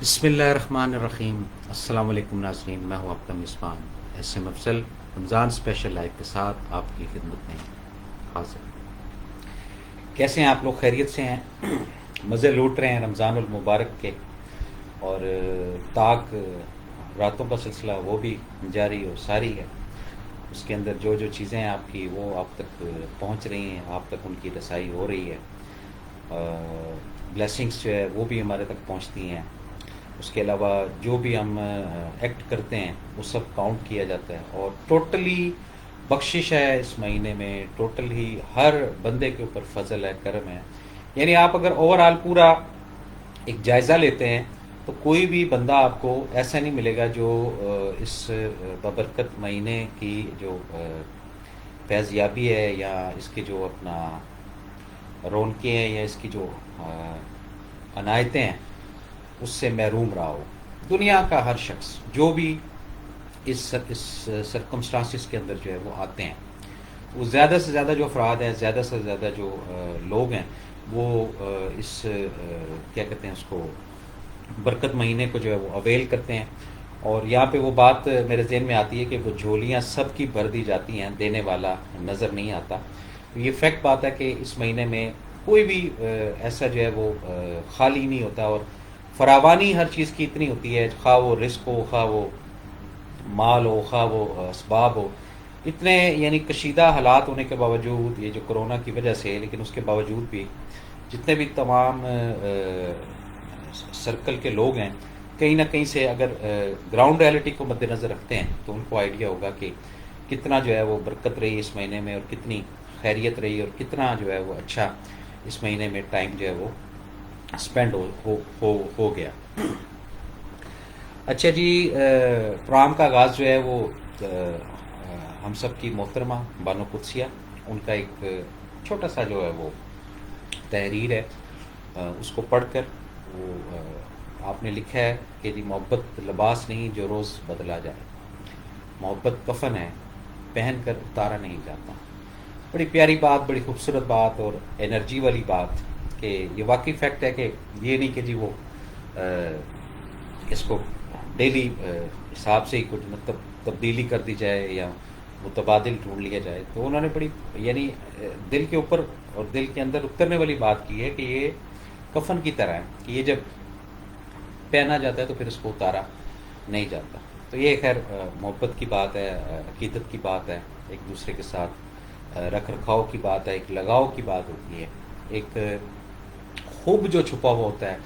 بسم اللہ الرحمن الرحیم۔ السلام علیکم ناظرین، میں ہوں آپ کا میزبان ایس ایم افضل، رمضان اسپیشل لائف کے ساتھ آپ کی خدمت میں حاضر۔ کیسے ہیں آپ لوگ؟ خیریت سے ہیں؟ مزے لوٹ رہے ہیں رمضان المبارک کے، اور طاق راتوں کا سلسلہ وہ بھی جاری اور ساری ہے۔ اس کے اندر جو جو چیزیں ہیں آپ کی، وہ آپ تک پہنچ رہی ہیں، آپ تک ان کی رسائی ہو رہی ہے۔ بلیسنگس جو ہے وہ بھی ہمارے تک پہنچتی ہیں۔ اس کے علاوہ جو بھی ہم ایکٹ کرتے ہیں وہ سب کاؤنٹ کیا جاتا ہے، اور ٹوٹلی بخشش ہے اس مہینے میں، ٹوٹل ہی ہر بندے کے اوپر فضل ہے، کرم ہے۔ یعنی آپ اگر اوور آل پورا ایک جائزہ لیتے ہیں تو کوئی بھی بندہ آپ کو ایسا نہیں ملے گا جو اس ببرکت مہینے کی جو فیض یابی ہے، یا اس کے جو اپنا رونقیں ہیں، یا اس کی جو عنایتیں ہیں، اس سے محروم رہا ہو۔ دنیا کا ہر شخص جو بھی اس سرکمسٹانسز کے اندر جو ہے وہ آتے ہیں، وہ زیادہ سے زیادہ جو افراد ہیں، زیادہ سے زیادہ جو لوگ ہیں، وہ اس کیا کہتے ہیں اس کو، برکت مہینے کو جو ہے وہ اویل کرتے ہیں۔ اور یہاں پہ وہ بات میرے ذہن میں آتی ہے کہ وہ جھولیاں سب کی بھر دی جاتی ہیں، دینے والا نظر نہیں آتا۔ یہ فیکٹ بات ہے کہ اس مہینے میں کوئی بھی ایسا جو ہے وہ خالی نہیں ہوتا، اور فراوانی ہر چیز کی اتنی ہوتی ہے، خواہ وہ رزق ہو، خواہ وہ مال ہو، خواہ وہ اسباب ہو۔ اتنے یعنی کشیدہ حالات ہونے کے باوجود، یہ جو کرونا کی وجہ سے، لیکن اس کے باوجود بھی جتنے بھی تمام سرکل کے لوگ ہیں، کہیں نہ کہیں سے اگر گراؤنڈ ریالٹی کو مد نظر رکھتے ہیں تو ان کو آئیڈیا ہوگا کہ کتنا جو ہے وہ برکت رہی اس مہینے میں، اور کتنی خیریت رہی، اور کتنا جو ہے وہ اچھا اس مہینے میں ٹائم جو ہے وہ اسپینڈ ہو گیا۔ اچھا جی، پروگرام کا آغاز جو ہے وہ ہم سب کی محترمہ بانو قدسیہ، ان کا ایک چھوٹا سا جو ہے وہ تحریر ہے، اس کو پڑھ کر وہ آپ نے لکھا ہے کہ جی، محبت لباس نہیں جو روز بدلا جائے، محبت کفن ہے پہن کر اتارا نہیں جاتا۔ بڑی پیاری بات، بڑی خوبصورت بات، اور انرجی والی بات، کہ یہ واقعی فیکٹ ہے کہ یہ نہیں کہ جی وہ اس کو ڈیلی حساب سے ہی کچھ مطلب تبدیلی کر دی جائے، یا متبادل ڈھونڈ لیا جائے۔ تو انہوں نے بڑی یعنی دل کے اوپر اور دل کے اندر اترنے والی بات کی ہے کہ یہ کفن کی طرح ہے، کہ یہ جب پہنا جاتا ہے تو پھر اس کو اتارا نہیں جاتا۔ تو یہ خیر محبت کی بات ہے، عقیدت کی بات ہے، ایک دوسرے کے ساتھ رکھ رکھاؤ کی بات ہے، ایک لگاؤ کی بات ہوتی ہے، ایک خوب جو چھپا ہوا ہوتا ہے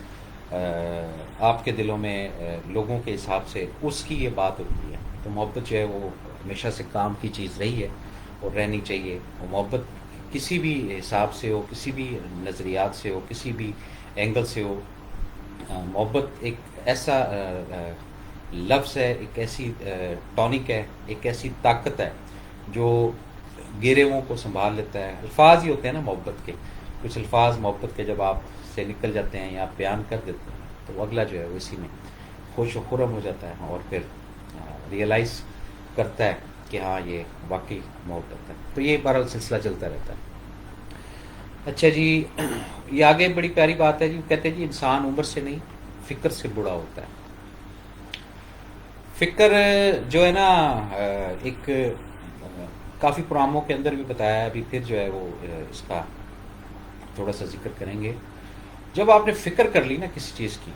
آپ کے دلوں میں لوگوں کے حساب سے، اس کی یہ بات ہوتی ہے۔ تو محبت جو ہے وہ ہمیشہ سے کام کی چیز رہی ہے اور رہنی چاہیے۔ اور محبت کسی بھی حساب سے ہو، کسی بھی نظریات سے ہو، کسی بھی اینگل سے ہو، محبت ایک ایسا لفظ ہے، ایک ایسی ٹونک ہے، ایک ایسی طاقت ہے جو گریووں کو سنبھال لیتا ہے۔ الفاظ ہی ہوتے ہیں نا محبت کے، کچھ الفاظ محبت کے جب آپ سے نکل جاتے ہیں یا آپ بیان کر دیتے ہیں تو وہ اگلا جو ہے وہ اسی میں خوش و خرم ہو جاتا ہے، اور پھر ریئلائز کرتا ہے کہ ہاں یہ واقعی محبت ہے۔ تو یہ بہرحال سلسلہ چلتا رہتا ہے۔ اچھا جی، یہ آگے بڑی پیاری بات ہے جی، کہتے ہیں جی انسان عمر سے نہیں فکر سے بڑا ہوتا ہے۔ فکر جو ہے نا، ایک کافی پروگراموں کے اندر بھی بتایا ہے، ابھی پھر جو ہے وہ اس کا تھوڑا سا ذکر کریں گے۔ جب آپ نے فکر کر لی نا کسی چیز کی،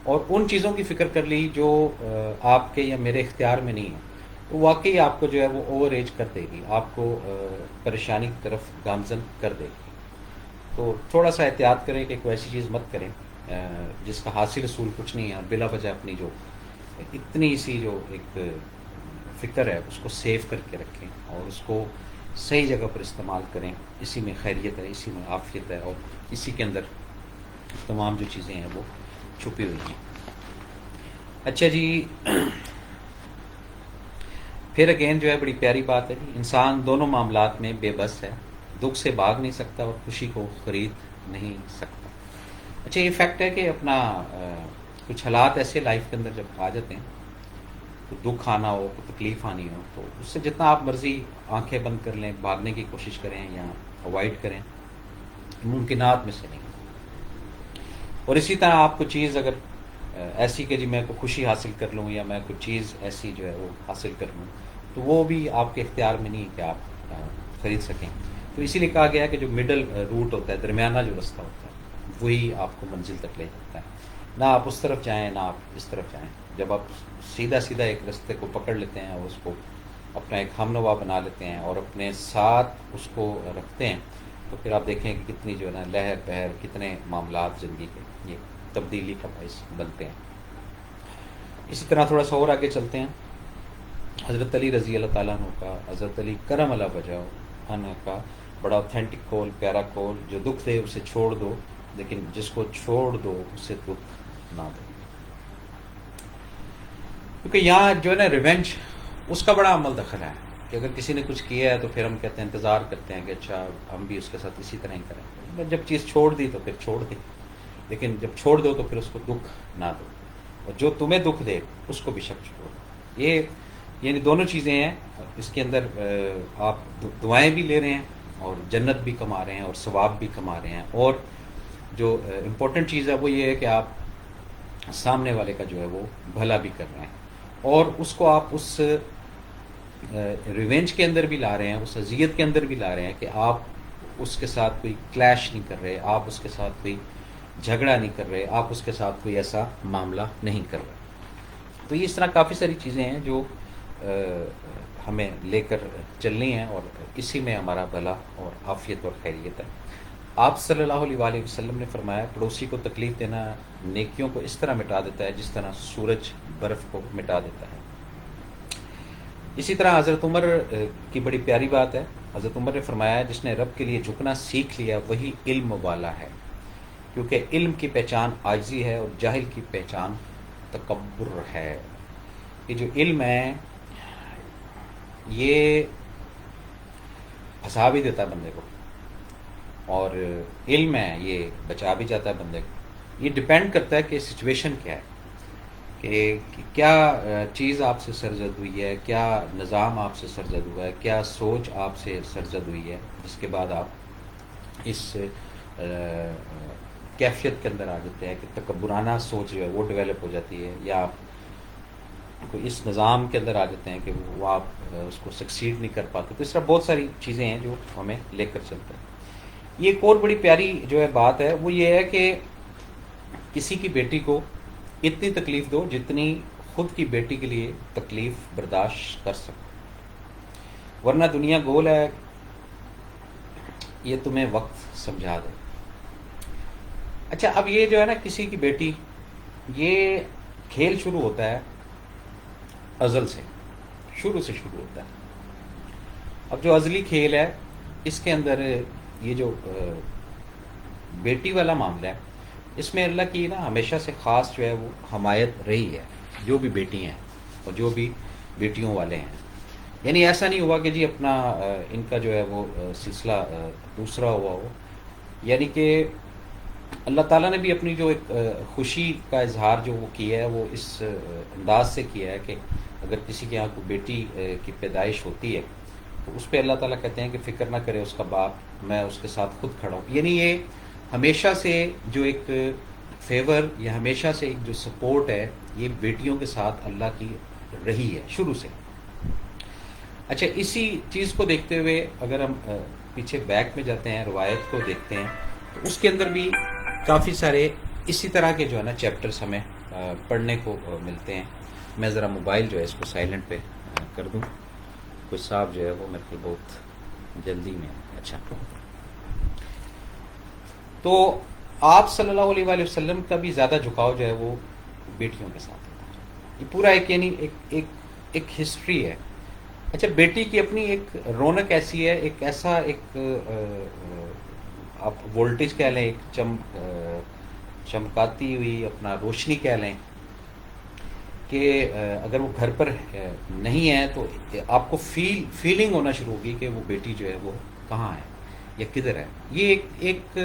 اور ان چیزوں کی فکر کر لی جو آپ کے یا میرے اختیار میں نہیں ہے، تو واقعی آپ کو جو ہے وہ اوور ایج کر دے گی، آپ کو پریشانی کی طرف گامزن کر دے گی۔ تو تھوڑا سا احتیاط کریں کہ کوئی ایسی چیز مت کریں جس کا حاصل رسول کچھ نہیں ہے، اور بلا وجہ اپنی جو اتنی سی جو ایک فکر ہے اس کو سیو کر کے رکھیں، اور اس کو صحیح جگہ پر استعمال کریں۔ اسی میں خیریت ہے، اسی میں عافیت ہے، اور اسی کے اندر تمام جو چیزیں ہیں وہ چھپی ہوئی ہیں۔ اچھا جی، پھر اگین جو ہے بڑی پیاری بات ہے جی، انسان دونوں معاملات میں بے بس ہے، دکھ سے بھاگ نہیں سکتا اور خوشی کو خرید نہیں سکتا۔ اچھا، یہ فیکٹ ہے کہ اپنا کچھ حالات ایسے لائف کے اندر جب آ جاتے ہیں، تو دکھ آنا ہو، کوئی تکلیف آنی ہو، تو اس سے جتنا آپ مرضی آنکھیں بند کر لیں، بھاگنے کی کوشش کریں یا اوائڈ کریں، ممکنات میں سے نہیں۔ اور اسی طرح آپ کو چیز اگر ایسی کہ جی میں کوئی خوشی حاصل کر لوں یا میں کوئی چیز ایسی جو ہے وہ حاصل کر لوں، تو وہ بھی آپ کے اختیار میں نہیں کہ آپ خرید سکیں. تو اسی لیے کہا گیا کہ جو مڈل روٹ ہوتا ہے، درمیانہ جو رستہ ہوتا ہے، وہی آپ کو منزل تک لے جاتا ہے. نہ آپ اس طرف جائیں نہ آپ اس طرف جائیں. جب آپ سیدھا سیدھا ایک رستے کو پکڑ لیتے ہیں اور اس کو اپنا ایک ہم نوا بنا لیتے ہیں اور اپنے ساتھ اس کو رکھتے ہیں، تو پھر آپ دیکھیں کہ کتنی جو ہے نا لہر پہر، کتنے معاملات زندگی کے یہ تبدیلی کا باعث بنتے ہیں. اسی طرح تھوڑا سا اور آگے چلتے ہیں. حضرت علی رضی اللہ تعالیٰ عنہ کا، حضرت علی کرم اللہ وجہ عنہ کا بڑا اوتھینٹک کول، پیارا کول، جو دکھ دے اسے چھوڑ دو، لیکن جس کو چھوڑ دو اسے دکھ نہ دو. کیونکہ یہاں جو ہے نا ریونج، اس کا بڑا عمل دخل ہے کہ اگر کسی نے کچھ کیا ہے تو پھر ہم کہتے ہیں، انتظار کرتے ہیں کہ اچھا ہم بھی اس کے ساتھ اسی طرح ہی کریں. جب چیز چھوڑ دی تو پھر چھوڑ دی، لیکن جب چھوڑ دو تو پھر اس کو دکھ نہ دو، اور جو تمہیں دکھ دے اس کو بھی شک چھوڑ دو. یہ یعنی دونوں چیزیں ہیں اس کے اندر. آپ دعائیں بھی لے رہے ہیں اور جنت بھی کما رہے ہیں اور ثواب بھی کما رہے ہیں. اور جو امپورٹنٹ چیز ہے وہ یہ ہے کہ آپ سامنے والے کا جو ہے وہ بھلا بھی کر رہے ہیں، اور اس کو آپ اس ریونج کے اندر بھی لا رہے ہیں، اس اذیت کے اندر بھی لا رہے ہیں کہ آپ اس کے ساتھ کوئی کلیش نہیں کر رہے، آپ اس کے ساتھ کوئی جھگڑا نہیں کر رہے، آپ اس کے ساتھ کوئی ایسا معاملہ نہیں کر رہے. تو یہ اس طرح کافی ساری چیزیں ہیں جو ہمیں لے کر چلنی ہیں، اور اسی میں ہمارا بھلا اور عافیت اور خیریت ہے. آپ صلی اللہ علیہ وآلہ وسلم نے فرمایا، پڑوسی کو تکلیف دینا نیکیوں کو اس طرح مٹا دیتا ہے جس طرح سورج برف کو مٹا دیتا ہے. اسی طرح حضرت عمر کی بڑی پیاری بات ہے. حضرت عمر نے فرمایا، جس نے رب کے لیے جھکنا سیکھ لیا وہی علم والا ہے، کیونکہ علم کی پہچان عاجزی ہے اور جاہل کی پہچان تکبر ہے. یہ جو علم ہے یہ پھنسا بھی دیتا ہے بندے کو، اور علم ہے یہ بچا بھی جاتا ہے بندے کو. یہ ڈپینڈ کرتا ہے کہ سچویشن کیا ہے، کہ کیا چیز آپ سے سرزد ہوئی ہے، کیا نظام آپ سے سرزد ہوا ہے، کیا سوچ آپ سے سرزد ہوئی ہے، جس کے بعد آپ اس کیفیت کے اندر آ جاتے ہیں کہ تکبرانہ سوچ جو ہے وہ ڈیولپ ہو جاتی ہے، یا آپ کو اس نظام کے اندر آ جاتے ہیں کہ وہ آپ اس کو سکسیڈ نہیں کر پاتے. تو اس طرح بہت ساری چیزیں ہیں جو ہمیں لے کر چلتے ہیں. یہ ایک اور بڑی پیاری جو ہے بات ہے، وہ یہ ہے کہ کسی کی بیٹی کو اتنی تکلیف دو جتنی خود کی بیٹی کے لیے تکلیف برداشت کر سکو، ورنہ دنیا گول ہے، یہ تمہیں وقت سمجھا دے. اچھا، اب یہ جو ہے نا کسی کی بیٹی، یہ کھیل شروع ہوتا ہے ازل سے، شروع سے شروع ہوتا ہے. اب جو ازلی کھیل ہے اس کے اندر یہ جو بیٹی والا معاملہ ہے، اس میں اللہ کی نا ہمیشہ سے خاص جو ہے وہ حمایت رہی ہے، جو بھی بیٹی ہیں اور جو بھی بیٹیوں والے ہیں. یعنی ایسا نہیں ہوا کہ جی اپنا ان کا جو ہے وہ سلسلہ دوسرا ہوا ہو. یعنی کہ اللہ تعالیٰ نے بھی اپنی جو ایک خوشی کا اظہار جو وہ کیا ہے وہ اس انداز سے کیا ہے کہ اگر کسی کے یہاں کوئی بیٹی کی پیدائش ہوتی ہے تو اس پہ اللہ تعالیٰ کہتے ہیں کہ فکر نہ کرے اس کا باپ، میں اس کے ساتھ خود کھڑا ہوں. یعنی یہ ہمیشہ سے جو ایک فیور یا ہمیشہ سے ایک جو سپورٹ ہے یہ بیٹیوں کے ساتھ اللہ کی رہی ہے شروع سے. اچھا، اسی چیز کو دیکھتے ہوئے اگر ہم پیچھے بیک میں جاتے ہیں، روایت کو دیکھتے ہیں، تو اس کے اندر بھی کافی سارے اسی طرح کے جو ہے نا چیپٹرز ہمیں پڑھنے کو ملتے ہیں. میں ذرا موبائل جو ہے اس کو سائلنٹ پہ کر دوں، کوئی صاحب جو ہے وہ میرے کو بہت جلدی میں. اچھا، تو آپ صلی اللہ علیہ وآلہ وسلم کا بھی زیادہ جھکاؤ جو ہے وہ بیٹیوں کے ساتھ ہوتا ہے. یہ پورا ایک یعنی ایک ہسٹری ہے. اچھا، بیٹی کی اپنی ایک رونق ایسی ہے، ایک ایسا ایک آپ وولٹیج کہہ لیں، ایک چمکاتی ہوئی اپنا روشنی کہہ لیں، کہ اگر وہ گھر پر نہیں ہے تو آپ کو فیلنگ ہونا شروع ہوگی کہ وہ بیٹی جو ہے وہ کہاں ہے یا کدھر ہے. یہ ایک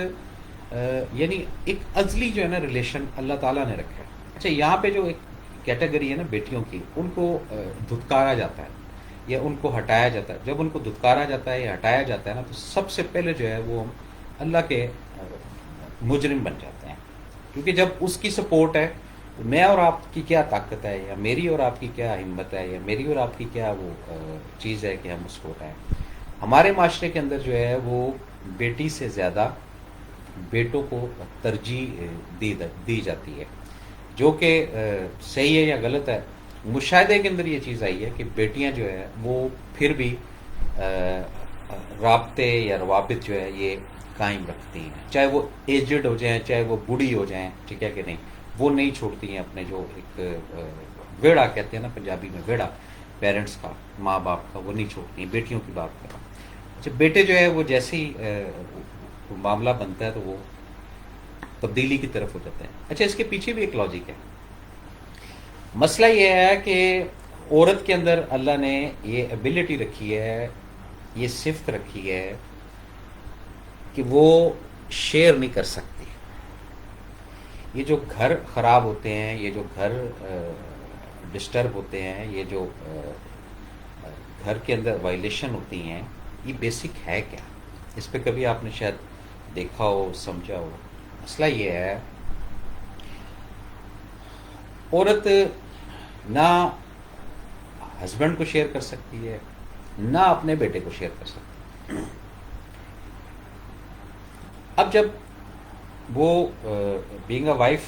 یعنی ایک ازلی جو ہے نا ریلیشن اللہ تعالیٰ نے رکھا ہے. اچھا، یہاں پہ جو ایک کیٹیگری ہے نا بیٹیوں کی، ان کو دھتکارا جاتا ہے یا ان کو ہٹایا جاتا ہے. جب ان کو دھتکارا جاتا ہے یا ہٹایا جاتا ہے نا، تو سب سے پہلے جو ہے وہ اللہ کے مجرم بن جاتے ہیں. کیونکہ جب اس کی سپورٹ ہے تو میں اور آپ کی کیا طاقت ہے، یا میری اور آپ کی کیا ہمت ہے، یا میری اور آپ کی کیا وہ چیز ہے کہ ہم اس کو اٹھائیں. ہمارے معاشرے کے اندر جو ہے وہ بیٹی سے زیادہ بیٹوں کو ترجیح دی جاتی ہے، جو کہ صحیح ہے یا غلط ہے. مشاہدے کے اندر یہ چیز آئی ہے کہ بیٹیاں جو ہے وہ پھر بھی رابطے یا روابط جو ہے یہ قائم رکھتی ہیں، چاہے وہ ایجڈ ہو جائیں، چاہے وہ بوڑھی ہو جائیں، ٹھیک ہے کہ نہیں. وہ نہیں چھوڑتی ہیں اپنے جو ایک ویڑا کہتے ہیں نا پنجابی میں، ویڑا پیرنٹس کا، ماں باپ کا، وہ نہیں چھوڑتی ہیں. بیٹیوں کی بات کر رہا ہوں. اچھا، بیٹے جو ہے وہ جیسے ہی معاملہ بنتا ہے تو وہ تبدیلی کی طرف ہو جاتا ہے. اچھا، اس کے پیچھے بھی ایک لاجک ہے. مسئلہ یہ ہے کہ عورت کے اندر اللہ نے یہ ایبلٹی رکھی ہے، یہ صفت رکھی ہے کہ وہ شیئر نہیں کر سکتی. یہ جو گھر خراب ہوتے ہیں، یہ جو گھر ڈسٹرب ہوتے ہیں، یہ جو گھر کے اندر وائلیشن ہوتی ہیں، یہ بیسک ہے کیا؟ اس پہ کبھی آپ نے شاید دیکھا ہو، سمجھا ہو. مسئلہ یہ ہے، عورت نہ ہسبینڈ کو شیئر کر سکتی ہے، نہ اپنے بیٹے کو شیئر کر سکتی ہے. اب جب وہ بینگ اے وائف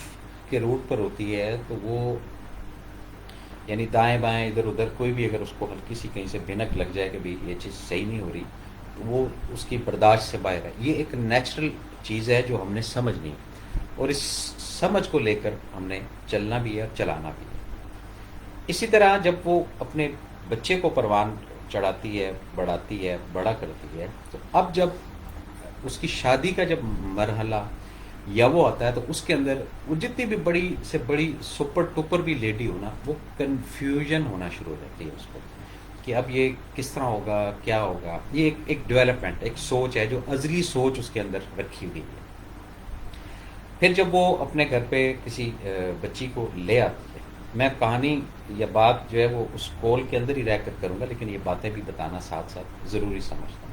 کے روٹ پر ہوتی ہے تو وہ یعنی دائیں بائیں ادھر ادھر کوئی بھی اگر اس کو ہلکی سی کہیں سے بھنک لگ جائے کہ بھی یہ چیز صحیح نہیں ہو رہی تو وہ اس کی برداشت سے باہر ہے. یہ ایک نیچرل چیز ہے جو ہم نے سمجھنی ہے، اور اس سمجھ کو لے کر ہم نے چلنا بھی ہے اور چلانا بھی ہے. اسی طرح جب وہ اپنے بچے کو پروان چڑھاتی ہے، بڑھاتی ہے، بڑا کرتی ہے، تو اب جب اس کی شادی کا جب مرحلہ یا وہ آتا ہے تو اس کے اندر وہ جتنی بھی بڑی سے بڑی سپر ٹوپر بھی لیڈی ہونا، وہ کنفیوژن ہونا شروع ہو جاتی ہے اس کو کہ اب یہ کس طرح ہوگا، کیا ہوگا. یہ ایک ڈیولپمنٹ، ایک سوچ ہے جو ازلی سوچ اس کے اندر رکھی ہوئی ہے. پھر جب وہ اپنے گھر پہ کسی بچی کو لے آتی ہے، میں کہانی یا بات جو ہے وہ اس کول کے اندر ہی رہ کر کروں گا، لیکن یہ باتیں بھی بتانا ساتھ ساتھ ضروری سمجھتا ہوں.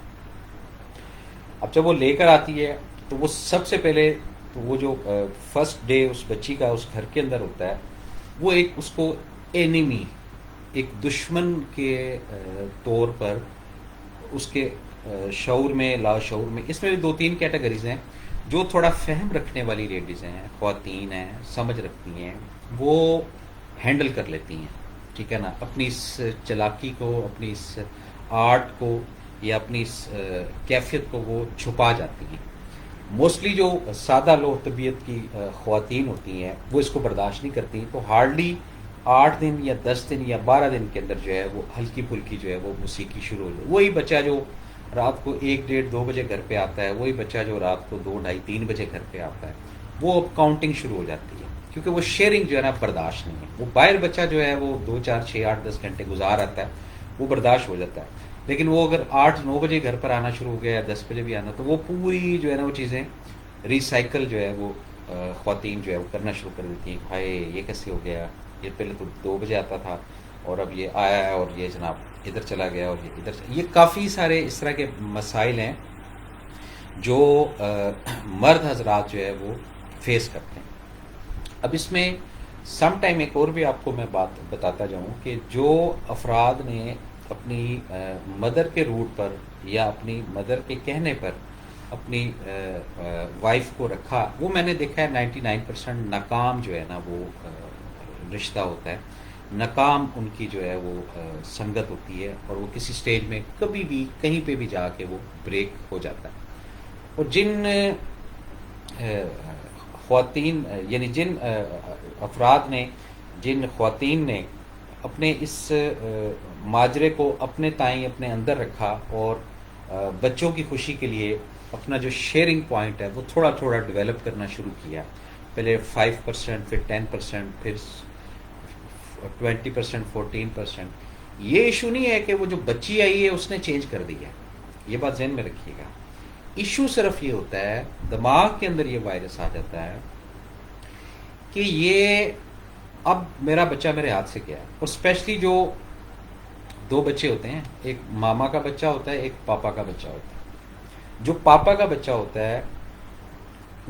اب جب وہ لے کر آتی ہے تو وہ سب سے پہلے تو وہ جو فرسٹ ڈے اس بچی کا اس گھر کے اندر ہوتا ہے، وہ ایک اس کو اینیمی، ایک دشمن کے طور پر اس کے شعور میں، لا شعور میں. اس میں بھی دو تین کیٹیگریز ہیں. جو تھوڑا فہم رکھنے والی لیڈیز ہیں، خواتین ہیں، سمجھ رکھتی ہیں، وہ ہینڈل کر لیتی ہیں، ٹھیک ہے نا، اپنی اس چلاکی کو، اپنی اس آرٹ کو یا اپنی اس کیفیت کو وہ چھپا جاتی ہیں. موسٹلی جو سادہ لوہ طبیعت کی خواتین ہوتی ہیں وہ اس کو برداشت نہیں کرتی، تو ہارڈلی 8 دن یا 10 دن یا 12 دن کے اندر جو ہے وہ ہلکی پھلکی جو ہے وہ موسیقی شروع ہو جائے. وہی بچہ جو رات کو 1 1:30 2 بجے گھر پہ آتا ہے، وہی بچہ جو رات کو 2 2:30 3 بجے گھر پہ آتا ہے، وہ اب کاؤنٹنگ شروع ہو جاتی ہے. کیونکہ وہ شیئرنگ جو ہے نا برداشت نہیں ہے. وہ باہر بچہ جو ہے وہ 2 4 6 8 10 گھنٹے گزار آتا ہے، وہ برداشت ہو جاتا ہے. لیکن وہ اگر 8 9 بجے گھر پر آنا شروع ہو گیا یا 10 بجے بھی آنا، تو وہ پوری جو ہے نا وہ چیزیں ریسائیکل جو ہے وہ خواتین جو ہے وہ کرنا شروع کر دیتی ہیں. ہائے یہ کیسے ہو گیا، یہ پہلے تو 2 بجے آتا تھا اور اب یہ آیا ہے اور یہ جناب ادھر چلا گیا اور یہ ادھر یہ کافی سارے اس طرح کے مسائل ہیں جو مرد حضرات جو ہے وہ فیس کرتے ہیں. اب اس میں سم ٹائم ایک اور بھی آپ کو میں بات بتاتا جاؤں کہ جو افراد نے اپنی مدر کے روٹ پر یا اپنی مدر کے کہنے پر اپنی وائف کو رکھا، وہ میں نے دیکھا ہے 99% ناکام جو ہے نا وہ رشتہ ہوتا ہے، ناکام ان کی جو ہے وہ سنگت ہوتی ہے، اور وہ کسی سٹیج میں کبھی بھی کہیں پہ بھی جا کے وہ بریک ہو جاتا ہے. اور جن خواتین یعنی جن افراد نے، جن خواتین نے اپنے اس ماجرے کو اپنے تائیں اپنے اندر رکھا اور بچوں کی خوشی کے لیے اپنا جو شیئرنگ پوائنٹ ہے وہ تھوڑا تھوڑا ڈیولپ کرنا شروع کیا، پہلے 5%، پھر 10%، پھر 20%، 14%. یہ ایشو نہیں ہے کہ وہ جو بچی آئی ہے اس نے چینج کر دیا، یہ بات ذہن میں رکھیے گا. ایشو صرف یہ ہوتا ہے، دماغ کے اندر یہ وائرس آ جاتا ہے کہ یہ اب میرا بچہ میرے ہاتھ سے گیا ہے. اور اسپیشلی جو 2 بچے ہوتے ہیں، ایک ماما کا بچہ ہوتا ہے، ایک پاپا کا بچہ ہوتا ہے. جو پاپا کا بچہ ہوتا ہے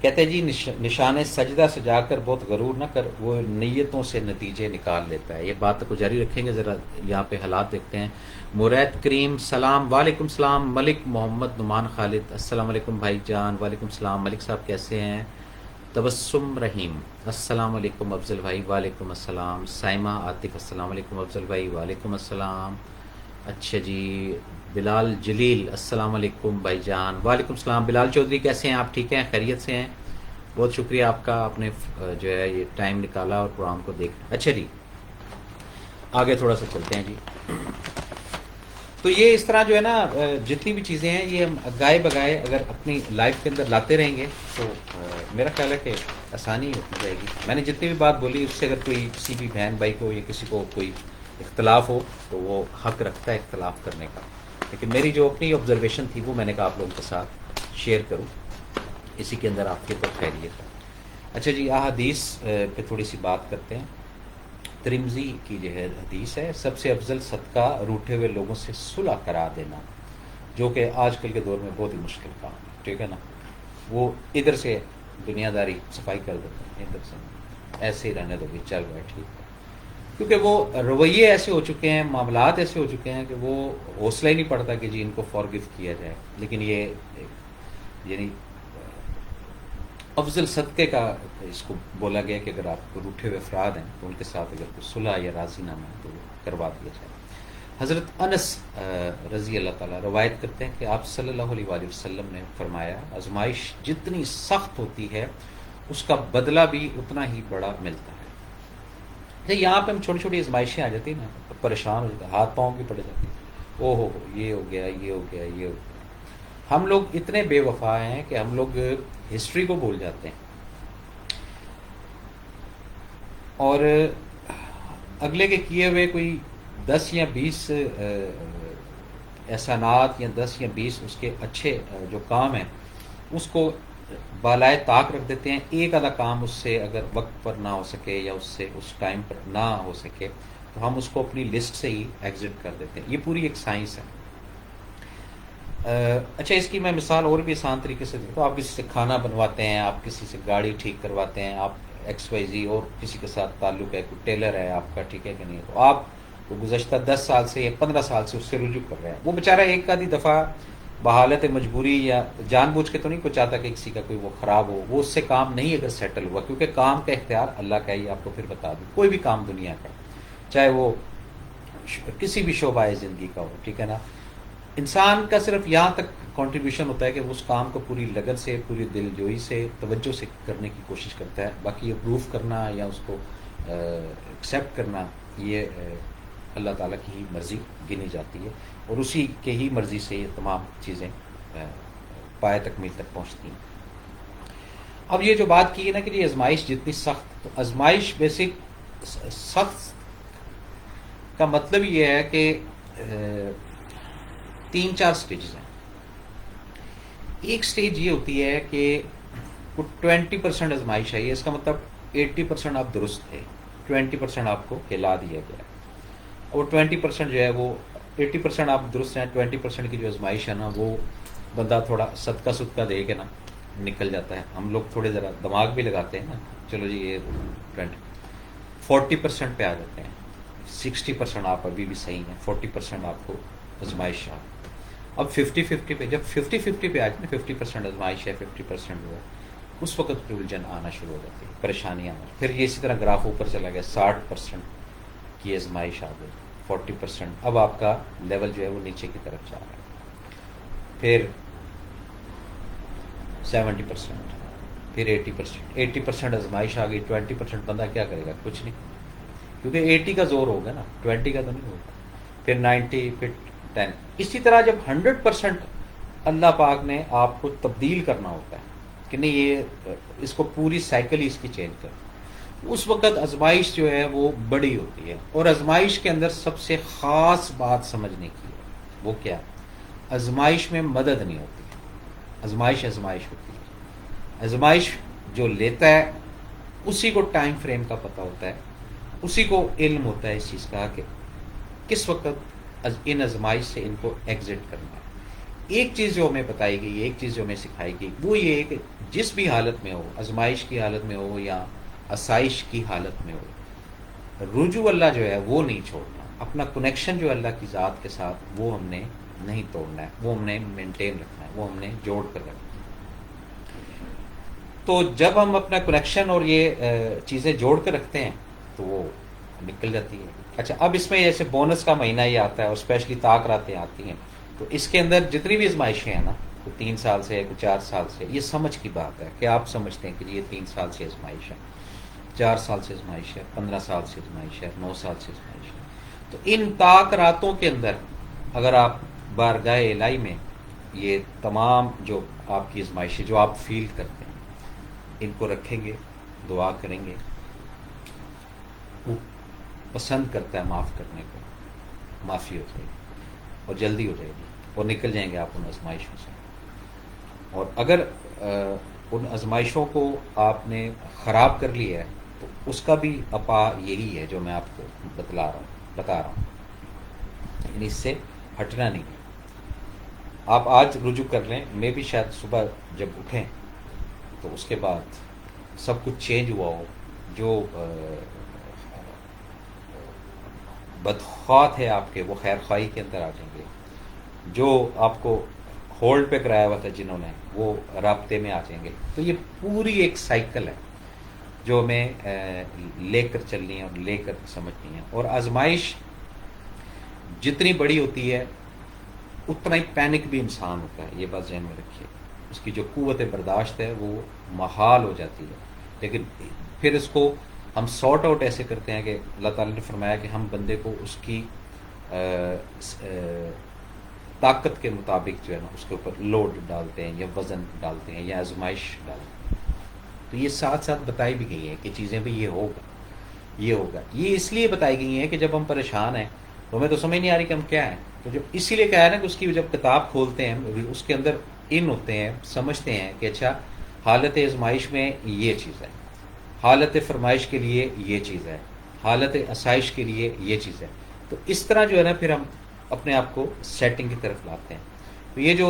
کہتے ہیں جی نشان سجدہ سجا کر بہت غرور نہ کر، وہ نیتوں سے نتیجے نکال لیتا ہے. یہ بات کو جاری رکھیں گے. ذرا یہاں پہ حالات دیکھتے ہیں. مرید کریم سلام، وعلیکم السلام. ملک محمد نعمان خالد السلام علیکم بھائی جان. وعلیکم السلام. ملک صاحب کیسے ہیں؟ تبسم رحیم السلام علیکم. افضل بھائی وعلیکم السلام. سائمہ عاطف السلام علیکم. افضل بھائی وعلیکم السلام. اچھا جی. بلال جلیل السلام علیکم بھائی جان. وعلیکم السلام. بلال چودھری کیسے ہیں آپ؟ ٹھیک ہیں؟ خیریت سے ہیں؟ بہت شکریہ آپ کا، آپ نے جو ہے یہ ٹائم نکالا اور پروگرام کو دیکھ. اچھا جی آگے تھوڑا سا چلتے ہیں جی. تو یہ اس طرح جو ہے نا جتنی بھی چیزیں ہیں یہ ہم گائے بگائے اگر اپنی لائف کے اندر لاتے رہیں گے تو میرا خیال ہے کہ آسانی ہوتی جائے گی. میں نے جتنی بھی بات بولی اس سے اگر کوئی کسی بھی بہن بھائی کو یا کسی کو کوئی اختلاف ہو تو وہ حق رکھتا ہے اختلاف کرنے کا، لیکن میری جو اپنی آبزرویشن تھی وہ میں نے کہا آپ لوگوں کے ساتھ شیئر کروں، اسی کے اندر آپ کے تو خیریت ہے. اچھا جی احادیث پہ تھوڑی سی بات کرتے ہیں. ترمذی کی جو ہے حدیث ہے، سب سے افضل صدقہ روٹھے ہوئے لوگوں سے صلح کرا دینا، جو کہ آج کل کے دور میں بہت ہی مشکل کام ہے. ٹھیک ہے نا، وہ ادھر سے دنیا داری صفائی کر دیتے ہیں، ادھر سے ایسے ہی رہنے دو بھی چل رہا ہے ٹھیک ہے، کیونکہ وہ رویے ایسے ہو چکے ہیں، معاملات ایسے ہو چکے ہیں کہ وہ حوصلہ ہی نہیں پڑتا کہ جی ان کو فارگو کیا جائے. لیکن یہ یعنی افضل صدقے کا اس کو بولا گیا کہ اگر آپ کو روٹھے ہوئے افراد ہیں تو ان کے ساتھ اگر کوئی صلح یا راضی نامہ ہے تو وہ کروا دیا جائے. حضرت انس رضی اللہ تعالیٰ روایت کرتے ہیں کہ آپ صلی اللہ علیہ وآلہ وسلم نے فرمایا آزمائش جتنی سخت ہوتی ہے اس کا بدلہ بھی اتنا ہی بڑا ملتا ہے. یہاں پہ ہم چھوٹی چھوٹی آزمائشیں آ جاتی ہیں نا، پریشان ہو جاتے ہیں، ہاتھ پاؤں بھی پڑ جاتی ہیں، او ہو یہ ہو گیا یہ ہو گیا یہ ہو گیا. ہم لوگ اتنے بے وفا ہیں کہ ہم لوگ ہسٹری کو بھول جاتے ہیں اور اگلے کے کیے ہوئے کوئی 10 یا 20 احسانات یا 10 یا 20 اس کے اچھے جو کام ہیں اس کو بالائے طاق رکھ دیتے ہیں. ایک آدھا کام اس سے اگر وقت پر نہ ہو سکے یا اس سے اس ٹائم پر نہ ہو سکے تو ہم اس کو اپنی لسٹ سے ہی ایگزٹ کر دیتے ہیں. یہ پوری ایک سائنس ہے. اچھا اس کی میں مثال اور بھی آسان طریقے سے دیتا ہوں. آپ کسی سے کھانا بنواتے ہیں، آپ کسی سے گاڑی ٹھیک کرواتے ہیں، آپ ایکس وائی زی اور کسی کے ساتھ تعلق ہے، کوئی ٹیلر ہے آپ کا ٹھیک ہے کہ نہیں، تو آپ کو گزشتہ 10 سال سے یا 15 سال سے اس سے رجوع کر رہے ہیں. وہ بیچارہ ایک آدھی دفعہ بحالت مجبوری یا جان بوجھ کے تو نہیں کوئی چاہتا کہ کسی کا کوئی وہ خراب ہو، وہ اس سے کام نہیں اگر سیٹل ہوا، کیونکہ کام کا اختیار اللہ کا ہی. آپ کو پھر بتا دوں کوئی بھی کام دنیا کا چاہے وہ کسی بھی شعبہ زندگی کا ہو، ٹھیک ہے نا، انسان کا صرف یہاں تک کنٹریبیوشن ہوتا ہے کہ وہ اس کام کو پوری لگن سے، پوری دل جوئی سے، توجہ سے کرنے کی کوشش کرتا ہے. باقی اپروف کرنا یا اس کو ایکسیپٹ کرنا یہ اللہ تعالیٰ کی ہی مرضی گنی جاتی ہے اور اسی کے ہی مرضی سے یہ تمام چیزیں پائے تکمیل تک پہنچتی ہیں. اب یہ جو بات کی ہے نا کہ یہ آزمائش جتنی سخت، تو آزمائش بیسک سخت کا مطلب یہ ہے کہ 3-4 سٹیجز ہیں. ایک سٹیج یہ ہوتی ہے کہ 20% آزمائش ہے، اس کا مطلب 80% آپ درست تھے، 20% آپ کو ہلا دیا گیا اور 20% جو ہے وہ 80% آپ درست ہیں، 20% کی جو آزمائش ہے نا وہ بندہ تھوڑا صدقہ صدقہ دے کے نا نکل جاتا ہے. ہم لوگ تھوڑے ذرا دماغ بھی لگاتے ہیں نا، چلو جی یہ 40% پہ آ جاتے ہیں، 60% آپ ابھی بھی صحیح ہیں، 40% آپ کو آزمائش آ. اب 50-50 پہ جب 50-50 پہ آ جائے نا، 50% آزمائش ہے 50% جو ہے اس وقت پھر الجھن آنا شروع ہو جاتی ہے، پریشانیاں آنا. پھر یہ اسی طرح گراف اوپر چلا گیا، 60% کی آزمائش آ گئی، 40%. اب آپ کا لیول جو ہے وہ نیچے کی طرف جا رہا ہے. پھر 70%، پھر 80% آزمائش آ گئی. 20% بندہ کیا کرے گا؟ کچھ نہیں، کیونکہ 80 کا زور ہوگا نا، 20 کا تو نہیں ہوگا. پھر 90، پھر 10. اسی طرح جب 100% اللہ پاک نے آپ کو تبدیل کرنا ہوتا ہے کہ نہیں یہ اس کو پوری سائیکل ہی اس کی چینج کر، اس وقت آزمائش جو ہے وہ بڑی ہوتی ہے. اور آزمائش کے اندر سب سے خاص بات سمجھنے کی ہے وہ کیا؟ آزمائش میں مدد نہیں ہوتی، آزمائش ہوتی ہے. آزمائش جو لیتا ہے اسی کو ٹائم فریم کا پتہ ہوتا ہے، اسی کو علم ہوتا ہے اس چیز کا کہ کس وقت ان آزمائش سے ان کو ایگزٹ کرنا ہے. ایک چیز جو ہمیں بتائی گئی، ایک چیز جو ہمیں سکھائی گئی، وہ یہ ہے کہ جس بھی حالت میں ہو، آزمائش کی حالت میں ہو یا آسائش کی حالت میں ہو، رجوع اللہ جو ہے وہ نہیں چھوڑنا، اپنا کنیکشن جو اللہ کی ذات کے ساتھ وہ ہم نے نہیں توڑنا ہے، وہ ہم نے مینٹین رکھنا ہے، وہ ہم نے جوڑ کر رکھنا ہے۔ تو جب ہم اپنا کنیکشن اور یہ چیزیں جوڑ کے رکھتے ہیں تو وہ نکل جاتی ہے۔ اچھا، اب اس میں جیسے بونس کا مہینہ یہ آتا ہے اور اسپیشلی طاق راتیں آتی ہیں، تو اس کے اندر جتنی بھی آزمائشیں ہیں نا، کوئی 3 سال سے ہے، کوئی 4 سال سے، یہ سمجھ کی بات ہے کہ آپ سمجھتے ہیں کہ یہ 3 سال سے آزمائش ہے، 4 سال سے آزمائش ہے، 15 سال سے آزمائش ہے، 9 سال سے آزمائش ہے۔ تو ان طاق راتوں کے اندر اگر آپ بارگاہ الہی میں یہ تمام جو آپ کی آزمائشیں جو آپ فیل کرتے ہیں ان کو رکھیں گے، دعا کریں گے، وہ پسند کرتا ہے معاف کرنے کو، معافی ہو جائے گی اور جلدی ہو جائے گی اور نکل جائیں گے آپ ان آزمائشوں سے۔ اور اگر ان آزمائشوں کو آپ نے خراب کر لیا ہے تو اس کا بھی اپا یہی ہے جو میں آپ کو بتا رہا ہوں، یعنی اس سے ہٹنا نہیں ہے۔ آپ آج رجوع کر لیں، میں بھی شاید صبح جب اٹھیں تو اس کے بعد سب کچھ چینج ہوا ہو، جو بدخواہ تھے آپ کے وہ خیر خواہی کے اندر آ جائیں گے، جو آپ کو ہولڈ پہ کرایا ہوا تھا جنہوں نے وہ رابطے میں آ جائیں گے۔ تو یہ پوری ایک سائیکل ہے جو ہمیں لے کر چلنی ہے اور لے کر سمجھنی ہے۔ اور آزمائش جتنی بڑی ہوتی ہے اتنا ہی پینک بھی انسان ہوتا ہے، یہ بات ذہن میں رکھیے۔ اس کی جو قوت برداشت ہے وہ محال ہو جاتی ہے، لیکن پھر اس کو ہم سارٹ آؤٹ ایسے کرتے ہیں کہ اللہ تعالیٰ نے فرمایا کہ ہم بندے کو اس کی طاقت کے مطابق جو ہے نا اس کے اوپر لوڈ ڈالتے ہیں یا وزن ڈالتے ہیں یا آزمائش ڈالتے ہیں۔ تو یہ ساتھ ساتھ بتائی بھی گئی ہیں کہ چیزیں بھی یہ ہوگا، یہ ہوگا۔ یہ اس لیے بتائی گئی ہیں کہ جب ہم پریشان ہیں تو ہمیں تو سمجھ نہیں آ رہی کہ ہم کیا ہیں، تو جب اسی لیے کہا ہے نا کہ اس کی جب کتاب کھولتے ہیں اس کے اندر ان ہوتے ہیں، سمجھتے ہیں کہ اچھا حالت آزمائش میں یہ چیز ہے، حالت فرمائش کے لیے یہ چیز ہے، حالت آسائش کے لیے یہ چیز ہے۔ تو اس طرح جو ہے نا پھر ہم اپنے آپ کو سیٹنگ کی طرف لاتے ہیں۔ تو یہ جو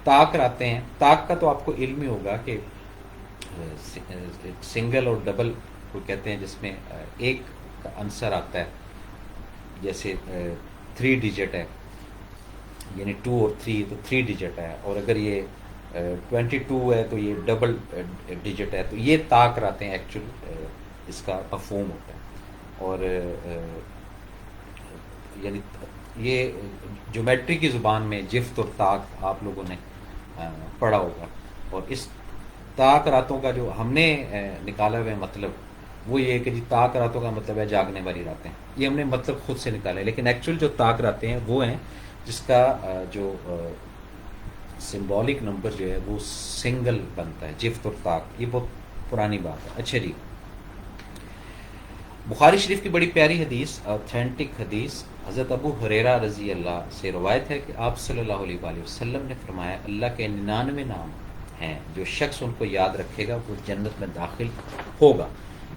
طاق راتیں ہیں، طاق کا تو آپ کو علم ہی ہوگا کہ سنگل اور ڈبل کو کہتے ہیں، جس میں ایک کا عنصر آتا ہے، جیسے 3 ڈیجٹ ہے، یعنی 2 اور 3 تو 3 ڈیجٹ ہے، اور اگر یہ 22 ہے تو یہ ڈبل ڈیجٹ ہے۔ تو یہ طاق راتیں ہیں، ایکچولی اس کا مفہوم ہوتا ہے۔ اور یعنی یہ جیومیٹری کی زبان میں جفت اور طاق آپ لوگوں نے پڑھا ہوگا، اور اس طاق راتوں کا جو ہم نے نکالا ہوا مطلب وہ یہ ہے کہ جی طاق راتوں کا مطلب ہے جاگنے والی راتیں، یہ ہم نے مطلب خود سے نکالا ہے، لیکن ایکچوئل جو طاق راتیں ہیں وہ ہیں جس کا جو سمبولک نمبر جو ہے وہ سنگل بنتا ہے، جفت اور طاق، یہ بہت پرانی بات ہے۔ اچھا جی، بخاری شریف کی بڑی پیاری حدیث، اوتھینٹک حدیث، حضرت ابو ہریرہ رضی اللہ سے روایت ہے کہ آپ صلی اللہ علیہ وآلہ وسلم نے فرمایا اللہ کے 99 نام ہیں، جو شخص ان کو یاد رکھے گا وہ جنت میں داخل ہوگا۔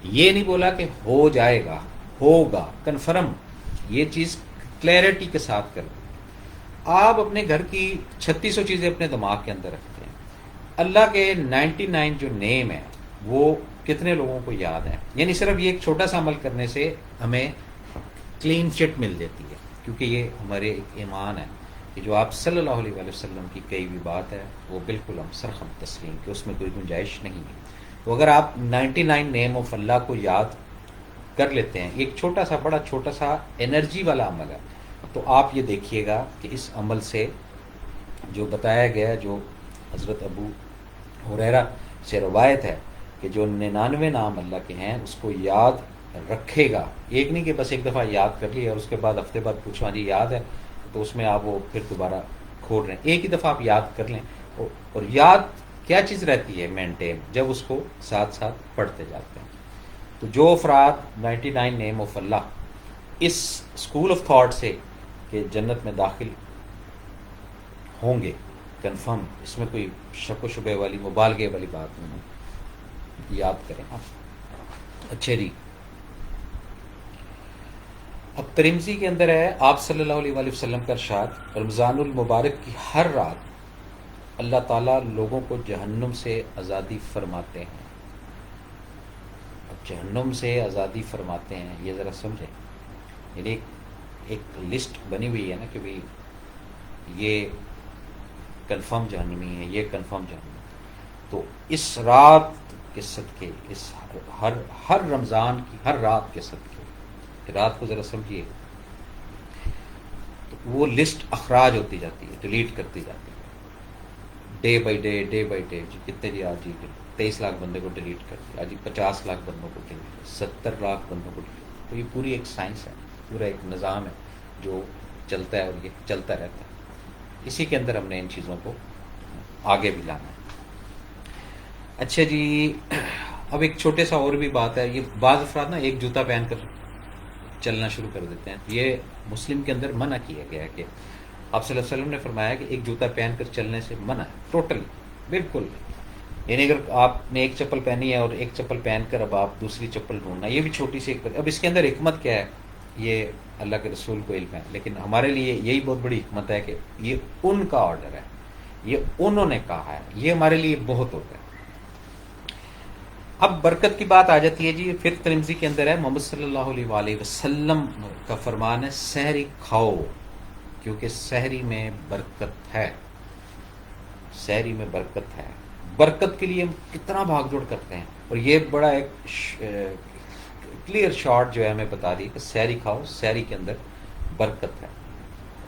یہ نہیں بولا کہ ہو جائے گا، ہوگا، کنفرم، یہ چیز کلیئرٹی کے ساتھ کر دیں۔ آپ اپنے گھر کی 3600 چیزیں اپنے دماغ کے اندر رکھتے ہیں، اللہ کے 99 جو نیم ہیں وہ کتنے لوگوں کو یاد ہیں؟ یعنی صرف یہ ایک چھوٹا سا عمل کرنے سے ہمیں کلین چٹ مل جاتی ہے، کیونکہ یہ ہمارے ایک ایمان ہے کہ جو آپ صلی اللہ علیہ وآلہ وسلم کی کئی بھی بات ہے وہ بالکل ہم سرخم تسلیم، کہ اس میں کوئی گنجائش نہیں ہے۔ تو اگر آپ 99 نیم آف اللہ کو یاد کر لیتے ہیں، ایک چھوٹا سا بڑا چھوٹا سا انرجی والا عمل ہے، تو آپ یہ دیکھیے گا کہ اس عمل سے جو بتایا گیا، جو حضرت ابو ہریرہ سے روایت ہے کہ جو 99 نام اللہ کے ہیں اس کو یاد رکھے گا، ایک نہیں کہ بس ایک دفعہ یاد کر لیا اور اس کے بعد ہفتے بعد پوچھو ہاں جی یاد ہے، تو اس میں آپ وہ پھر دوبارہ کھول رہے ہیں، ایک ہی دفعہ آپ یاد کر لیں۔ اور یاد کیا چیز رہتی ہے مینٹین، جب اس کو ساتھ ساتھ پڑھتے جاتے ہیں۔ تو جو افراد 99 نیم آف اللہ اس اسکول آف تھاٹ سے کہ جنت میں داخل ہوں گے، کنفرم، اس میں کوئی شک و شبہ والی مبالغے والی بات نہیں ہے، یاد کریں آپ۔ اچھا جی، اب ترمذی کے اندر ہے آپ صلی اللہ علیہ وآلہ وسلم کا ارشاد، رمضان المبارک کی ہر رات اللہ تعالیٰ لوگوں کو جہنم سے آزادی فرماتے ہیں. اب جہنم سے آزادی فرماتے ہیں، یہ ذرا سمجھیں. یعنی ایک لسٹ بنی ہوئی ہے نا کہ بھئی یہ کنفرم جہنمی ہے، یہ کنفرم جہنمی ہے. تو اس رات کے صدقے، اس ہر رمضان کی ہر رات کے صدقے، رات کو ذرا سمجھیے، تو وہ لسٹ اخراج ہوتی جاتی ہے، ڈیلیٹ کرتی جاتی ہے، ڈے بائی ڈے. جی کتنے جی آج جی 23 لاکھ بندے کو ڈیلیٹ کر دیا، آج جی 50 لاکھ بندوں کو ڈیلیٹ کر، 70 لاکھ بندوں کو ڈیلیٹ. تو یہ پوری ایک سائنس ہے، پورا ایک نظام ہے جو چلتا ہے اور یہ چلتا رہتا ہے. اسی کے اندر ہم نے ان چیزوں کو آگے بھی لانا ہے. اچھا جی، اب ایک چھوٹے سا اور بھی بات ہے. یہ بعض افراد نا ایک جوتا پہن کر چلنا شروع کر دیتے ہیں. یہ مسلم کے اندر منع کیا گیا ہے کہ آپ صلی اللہ علیہ وسلم نے فرمایا کہ ایک جوتا پہن کر چلنے سے منع ہے، ٹوٹل بالکل. یعنی اگر آپ نے ایک چپل پہنی ہے اور ایک چپل پہن کر اب آپ دوسری چپل ڈھونڈنا، یہ بھی چھوٹی سی ایک. اب اس کے اندر حکمت کیا ہے یہ اللہ کے رسول کو علم ہے، لیکن ہمارے لیے یہی بہت بڑی حکمت ہے کہ یہ ان کا آرڈر ہے، یہ انہوں نے کہا ہے، یہ ہمارے لیے بہت ہوتا ہے. اب برکت کی بات آ جاتی ہے جی. پھر ترمذی کے اندر ہے محمد صلی اللہ علیہ وآلہ وسلم کا فرمان ہے سحری کھاؤ کیونکہ سحری میں برکت ہے. سحری میں برکت ہے. برکت کے لیے ہم کتنا بھاگ دوڑ کرتے ہیں، اور یہ بڑا ایک کلیئر شارٹ جو ہے ہمیں بتا دی کہ سحری کھاؤ، سحری کے اندر برکت ہے.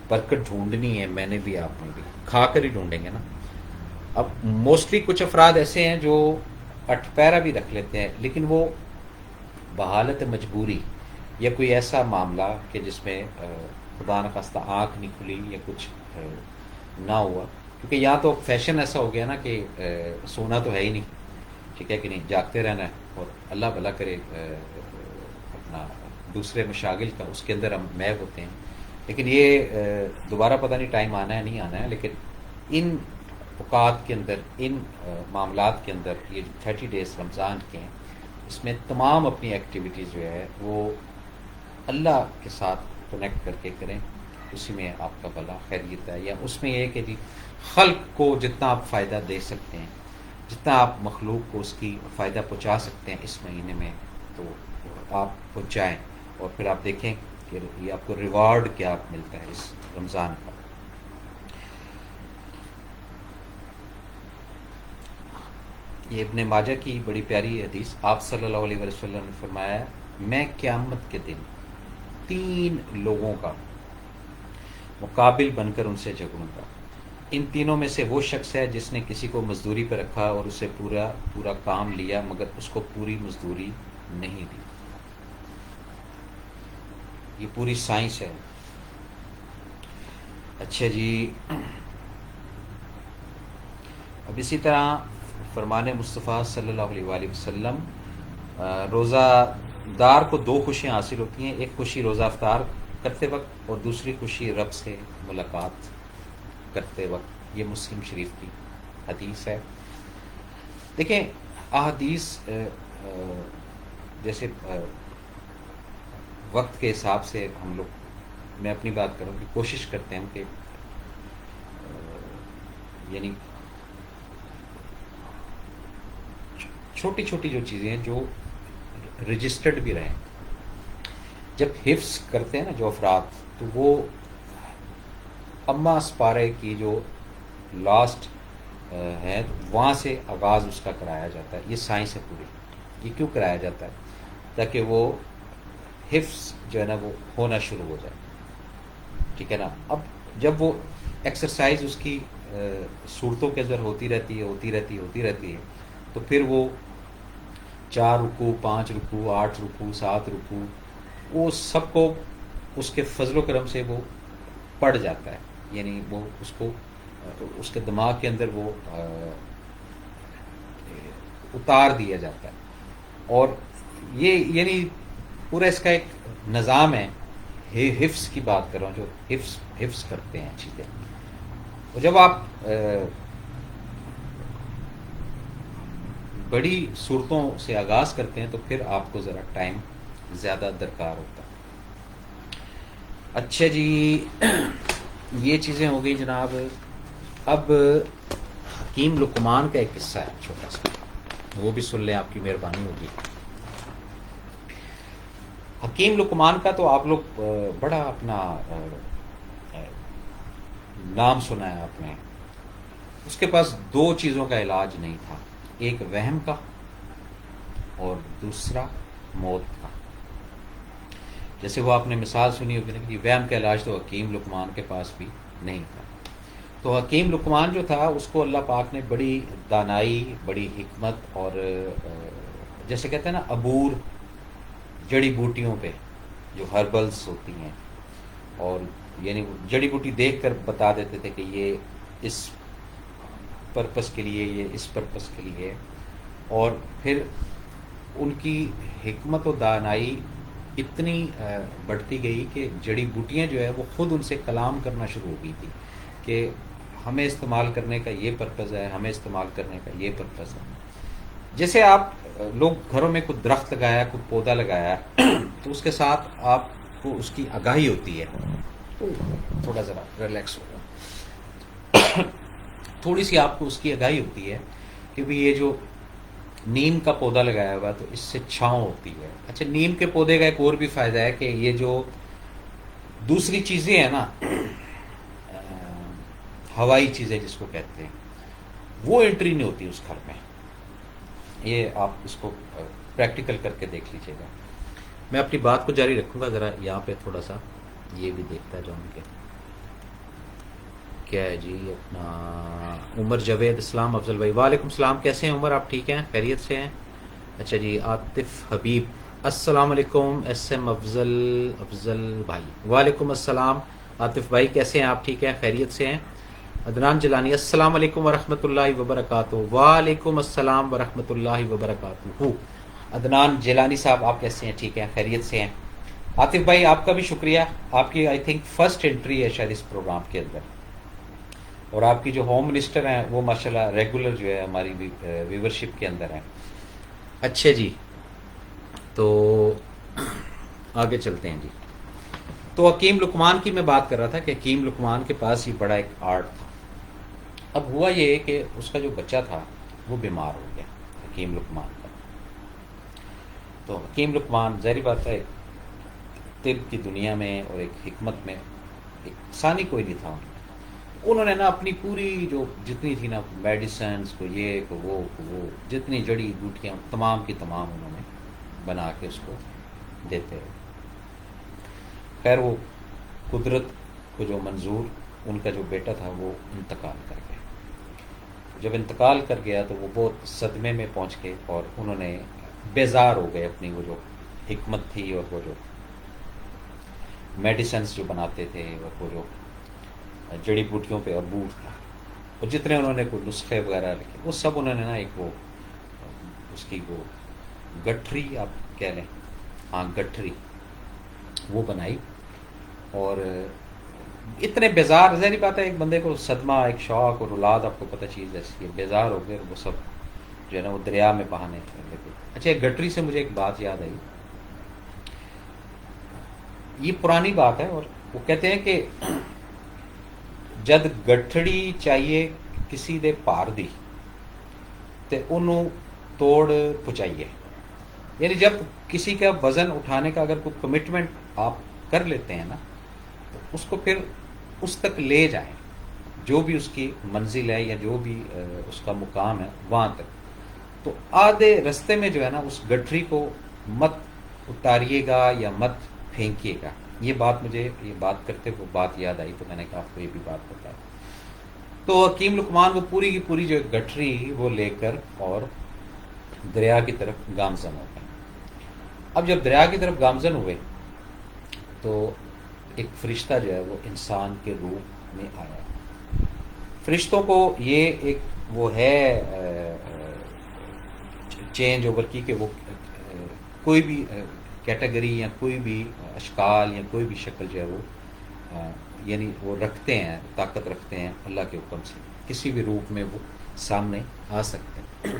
برکت ڈھونڈنی ہے، میں نے بھی، آپ نے بھی، کھا کر ہی ڈھونڈیں گے نا. اب موسٹلی کچھ افراد ایسے ہیں جو اٹھ پیرا بھی رکھ لیتے ہیں، لیکن وہ بحالت مجبوری یا کوئی ایسا معاملہ کہ جس میں خدا نخواستہ آنکھ نہیں کھلی یا کچھ نہ ہوا، کیونکہ یہاں تو فیشن ایسا ہو گیا نا کہ سونا تو ہے ہی نہیں، ٹھیک ہے کہ نہیں، جاگتے رہنا ہے اور اللہ بھلا کرے اپنا دوسرے مشاغل کا، اس کے اندر ہم محو ہوتے ہیں. لیکن یہ دوبارہ پتہ نہیں ٹائم آنا ہے نہیں آنا ہے، لیکن ان اوقات کے اندر، ان معاملات کے اندر، یہ 30 ڈیز رمضان کے ہیں، اس میں تمام اپنی ایکٹیویٹیز جو ہے وہ اللہ کے ساتھ کنیکٹ کر کے کریں. اسی میں آپ کا بھلا خیریت ہے. یا اس میں یہ ہے کہ جی خلق کو جتنا آپ فائدہ دے سکتے ہیں، جتنا آپ مخلوق کو اس کی فائدہ پہنچا سکتے ہیں اس مہینے میں، تو آپ پہنچائیں. اور پھر آپ دیکھیں کہ یہ آپ کو ریوارڈ کیا ملتا ہے اس رمضان کا. یہ ابن ماجہ کی بڑی پیاری حدیث، آپ صلی اللہ علیہ وسلم نے فرمایا میں قیامت کے دن 3 لوگوں کا مقابل بن کر ان سے جھگڑوں گا. ان تینوں میں سے وہ شخص ہے جس نے کسی کو مزدوری پہ رکھا اور اسے پورا کام لیا مگر اس کو پوری مزدوری نہیں دی. یہ پوری سائنس ہے. اچھا جی، اب اسی طرح فرمان مصطفیٰ صلی اللہ علیہ وآلہ وسلم، روزہ دار کو 2 خوشیاں حاصل ہوتی ہیں. ایک خوشی روزہ افطار کرتے وقت اور دوسری خوشی رب سے ملاقات کرتے وقت. یہ مسلم شریف کی حدیث ہے. دیکھیں احادیث جیسے وقت کے حساب سے ہم لوگ، میں اپنی بات کروں کہ کوشش کرتے ہیں کہ یعنی چھوٹی چھوٹی جو چیزیں ہیں جو رجسٹرڈ بھی رہیں. جب حفظ کرتے ہیں نا جو افراد، تو وہ اما اسپارے کی جو لاسٹ ہے وہاں سے آغاز اس کا کرایا جاتا ہے. یہ سائنس ہے پوری. یہ کیوں کرایا جاتا ہے؟ تاکہ وہ حفظ جو ہے نا وہ ہونا شروع ہو جائے. ٹھیک ہے نا. اب جب وہ ایکسرسائز اس کی صورتوں کے اندر ہوتی رہتی ہے تو پھر وہ 4 رکوع، 5 رکوع، 8 رکوع، 7 رکوع، وہ سب کو اس کے فضل و کرم سے وہ پڑ جاتا ہے. یعنی وہ اس کو اس کے دماغ کے اندر وہ اتار دیا جاتا ہے. اور یہ یعنی پورا اس کا ایک نظام ہے. حفظ کی بات کر رہا ہوں، جو حفظ کرتے ہیں چیزیں. اور جب آپ بڑی صورتوں سے آغاز کرتے ہیں تو پھر آپ کو ذرا ٹائم زیادہ درکار ہوتا ہے. اچھا جی، یہ چیزیں ہو گئی جناب. اب حکیم لقمان کا ایک قصہ ہے چھوٹا سا، وہ بھی سن لیں، آپ کی مہربانی ہوگی. حکیم لقمان کا تو آپ لوگ بڑا اپنا نام سنا ہے آپ نے. اس کے پاس دو چیزوں کا علاج نہیں تھا، ایک وہم کا اور دوسرا موت کا. جیسے وہ آپ نے مثال سنی ہوگی نا کہ وہم کا علاج تو حکیم لقمان کے پاس بھی نہیں تھا. تو حکیم لقمان جو تھا اس کو اللہ پاک نے بڑی دانائی، بڑی حکمت اور جیسے کہتے ہیں نا عبور جڑی بوٹیوں پہ جو ہربلس ہوتی ہیں، اور یعنی جڑی بوٹی دیکھ کر بتا دیتے تھے کہ یہ اس پرپس کے لیے، یہ اس پرپس کے لیے. اور پھر ان کی حکمت و دانائی اتنی بڑھتی گئی کہ جڑی بوٹیاں جو ہے وہ خود ان سے کلام کرنا شروع ہو گئی تھی کہ ہمیں استعمال کرنے کا یہ پرپز ہے، ہمیں استعمال کرنے کا یہ پرپز ہے. جیسے آپ لوگ گھروں میں کوئی درخت لگایا، کوئی پودا لگایا تو اس کے ساتھ آپ کو اس کی آگاہی ہوتی ہے. تھوڑا ذرا ریلیکس ہوگا. تھوڑی سی آپ کو اس کی آگاہی ہوتی ہے کہ بھی یہ جو نیم کا پودا لگایا ہوا تو اس سے چھاؤں ہوتی ہے. اچھا، نیم کے پودے کا ایک اور بھی فائدہ ہے کہ یہ جو دوسری چیزیں ہیں نا، ہوائی چیزیں جس کو کہتے ہیں، وہ انٹری نہیں ہوتی اس گھر میں. یہ آپ اس کو پریکٹیکل کر کے دیکھ لیجیے گا. میں اپنی بات کو جاری رکھوں گا، ذرا یہاں پہ تھوڑا سا یہ بھی دیکھتا جاؤں کہ کیا ہے جی. اپنا عمر جاوید، السلام افضل بھائی. وعلیکم السلام، کیسے ہیں عمر؟ آپ ٹھیک ہیں؟ خیریت سے ہیں؟ اچھا جی. عاطف حبیب، السلام علیکم. ایس ایم افضل بھائی، وعلیکم السلام. عاطف بھائی کیسے ہیں آپ؟ ٹھیک ہیں؟ خیریت سے ہیں؟ عدنان جیلانی، السلام علیکم ورحمۃ اللہ وبرکاتہ. وعلیکم السلام ورحمۃ اللہ وبرکاتہ. عدنان جیلانی صاحب آپ کیسے ہیں؟ ٹھیک ہیں؟ خیریت سے ہیں؟ عاطف بھائی آپ کا بھی شکریہ. آپ کی آئی تھنک فرسٹ انٹری ہے شاید اس پروگرام کے اندر، اور آپ کی جو ہوم منسٹر ہیں وہ ماشاءاللہ ریگولر جو ہے ہماری ویورشپ کے اندر ہیں. اچھا جی، تو آگے چلتے ہیں جی. تو حکیم لقمان کی میں بات کر رہا تھا کہ حکیم لقمان کے پاس یہ بڑا ایک آرٹ تھا. اب ہوا یہ کہ اس کا جو بچہ تھا وہ بیمار ہو گیا حکیم لقمان کا. تو حکیم لقمان ظاہری بات ہے طب کی دنیا میں اور ایک حکمت میں ایک ثانی کوئی نہیں تھا. انہوں نے نا اپنی پوری جو جتنی تھی نا میڈیسنس کو، یہ کو وہ جتنی جڑی بوٹیاں تمام کی تمام انہوں نے بنا کے اس کو دیتے رہے. خیر وہ قدرت کو جو منظور، ان کا جو بیٹا تھا وہ انتقال کر گیا. جب انتقال کر گیا تو وہ بہت صدمے میں پہنچ گئے اور انہوں نے بیزار ہو گئے اپنی وہ جو حکمت تھی اور وہ جو میڈیسنس جو بناتے تھے اور وہ جو جڑی بوٹیوں پہ عبور تھا، اور جتنے انہوں نے کوئی نسخے وغیرہ لکھے وہ سب انہوں نے نا ایک وہ اس کی وہ گٹھری آپ کہہ لیں، ہاں گٹھری وہ بنائی. اور اتنے بیزار، ظاہری بات ہے ایک بندے کو صدمہ، ایک شوق اور اولاد آپ کو پتہ چیز ایسی ہے، بیزار ہو گئے وہ سب جو ہے نا وہ دریا میں بہانے لگے. اچھا، ایک گٹری سے مجھے ایک بات یاد آئی. یہ پرانی بات ہے اور وہ کہتے ہیں کہ جد گٹھڑی چاہیے کسی دے پار دی تے انہوں توڑ پہنچائیے. یعنی جب کسی کا وزن اٹھانے کا اگر کوئی کمٹمنٹ آپ کر لیتے ہیں نا تو اس کو پھر اس تک لے جائیں، جو بھی اس کی منزل ہے یا جو بھی اس کا مقام ہے وہاں تک. تو آدھے رستے میں جو ہے نا اس گٹھری کو مت اتاریے گا یا مت پھینکیے گا. یہ بات مجھے یہ بات کرتے وہ بات یاد آئی تو میں نے کہا آپ کو یہ بھی بات بتایا. تو حکیم لقمان وہ پوری کی پوری جو گٹھری وہ لے کر اور دریا کی طرف گامزن ہو گئے. اب جب دریا کی طرف گامزن ہوئے تو ایک فرشتہ جو ہے وہ انسان کے روپ میں آیا. فرشتوں کو یہ ایک وہ ہے چینج اوور کی کہ وہ کوئی بھی کیٹیگری یا کوئی بھی اشکال یا کوئی بھی شکل جو ہے وہ یعنی وہ رکھتے ہیں، طاقت رکھتے ہیں اللہ کے حکم سے، کسی بھی روپ میں وہ سامنے آ سکتے ہیں.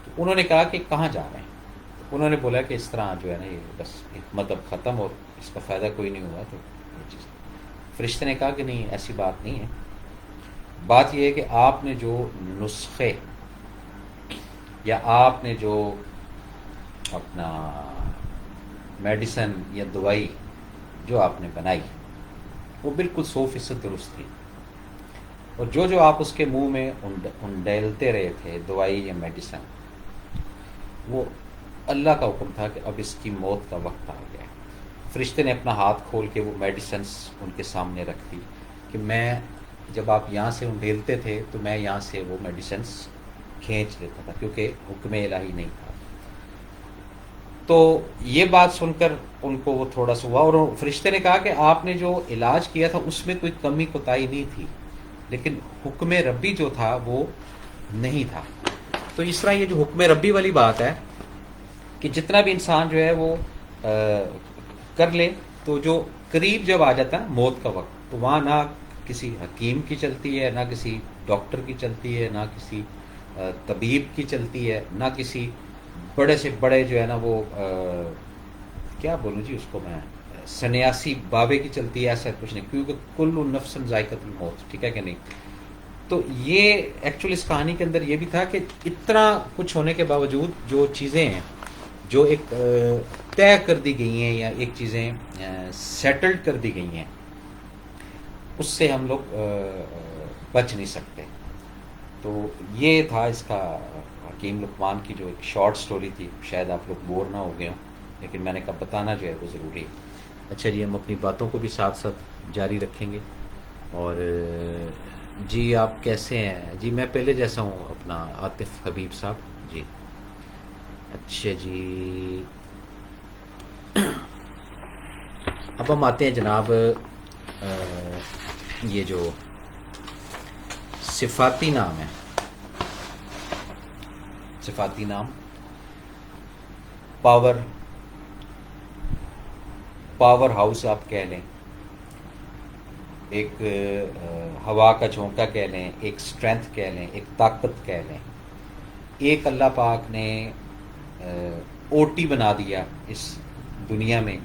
تو انہوں نے کہا کہ کہاں جا رہے ہیں؟ انہوں نے بولا کہ اس طرح جو ہے نا یہ بس مطلب ختم اور اس کا فائدہ کوئی نہیں ہوا، تو یہ چیز فرشتے نے کہا کہ نہیں، ایسی بات نہیں ہے. بات یہ ہے کہ آپ نے جو نسخے یا آپ نے جو اپنا میڈیسن یا دوائی جو آپ نے بنائی وہ بالکل 100% درست تھی، اور جو آپ اس کے منہ میں انڈیلتے رہے تھے دوائی یا میڈیسن، وہ اللہ کا حکم تھا کہ اب اس کی موت کا وقت آ گیا. فرشتے نے اپنا ہاتھ کھول کے وہ میڈیسنس ان کے سامنے رکھ دی کہ میں جب آپ یہاں سے انڈیلتے تھے تو میں یہاں سے وہ میڈیسنس کھینچ لیتا تھا، کیونکہ حکم الہی نہیں تھا. تو یہ بات سن کر ان کو وہ تھوڑا سا ہوا، اور فرشتے نے کہا کہ آپ نے جو علاج کیا تھا اس میں کوئی کمی کوتاہی نہیں تھی، لیکن حکم ربی جو تھا وہ نہیں تھا. تو اس طرح یہ جو حکم ربی والی بات ہے کہ جتنا بھی انسان جو ہے وہ کر لے، تو جو قریب جب آ جاتا ہے موت کا وقت، تو وہاں نہ کسی حکیم کی چلتی ہے، نہ کسی ڈاکٹر کی چلتی ہے، نہ کسی طبیب کی چلتی ہے، نہ کسی بڑے سے بڑے جو ہے نا وہ کیا بولوں جی اس کو میں، سنیاسی بابے کی چلتی ہے، ایسا کچھ نہیں، کیونکہ کل نفس ذائقۃ الموت، ٹھیک ہے کہ نہیں. تو یہ ایکچولی اس کہانی کے اندر یہ بھی تھا کہ اتنا کچھ ہونے کے باوجود جو چیزیں ہیں جو ایک طے کر دی گئی ہیں یا ایک چیزیں سیٹلڈ کر دی گئی ہیں، اس سے ہم لوگ بچ نہیں سکتے. تو یہ تھا اس کا حکیم لقمان کی جو ایک شارٹ سٹوری تھی. شاید آپ لوگ بور نہ ہو گئے ہوں، لیکن میں نے کہا بتانا جو ہے وہ ضروری ہے. اچھا جی، ہم اپنی باتوں کو بھی ساتھ ساتھ جاری رکھیں گے. اور جی آپ کیسے ہیں؟ جی میں پہلے جیسا ہوں، اپنا عاطف حبیب صاحب جی. اچھا جی، اب ہم آتے ہیں جناب یہ جو صفاتی نام ہے، صفاتی نام پاور ہاؤس آپ کہہ لیں، ایک ہوا کا جھونکا کہہ لیں، ایک اسٹرینتھ کہہ لیں، ایک طاقت کہہ لیں. ایک اللہ پاک نے او ٹی بنا دیا اس دنیا میں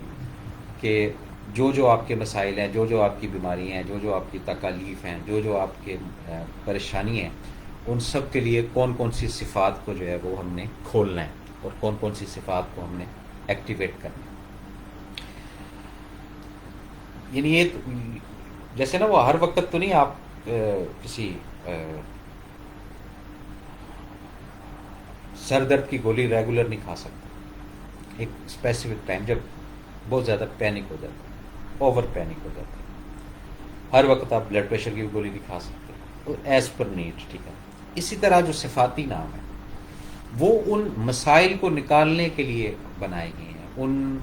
کہ جو آپ کے مسائل ہیں، جو آپ کی بیماری ہیں، جو آپ کی تکالیف ہیں، جو آپ کے پریشانی ہیں، ان سب کے لیے کون کون سی صفات کو جو ہے وہ ہم نے کھولنا ہے، اور کون کون سی صفات کو ہم نے ایکٹیویٹ کرنا ہے. یعنی یہ جیسے نا وہ ہر وقت تو نہیں آپ کسی سر درد کی گولی ریگولر نہیں کھا سکتے. ایک اسپیسیفک ٹائم جب بہت زیادہ پینک ہو جاتا ہے، اوور پینک ہو جاتا ہے، ہر وقت آپ بلڈ پریشر کی گولی نہیں کھا سکتے، ایز پر نیڈ، ٹھیک ہے. اسی طرح جو صفاتی نام ہے وہ ان مسائل کو نکالنے کے لیے بنائے گئے ہیں، ان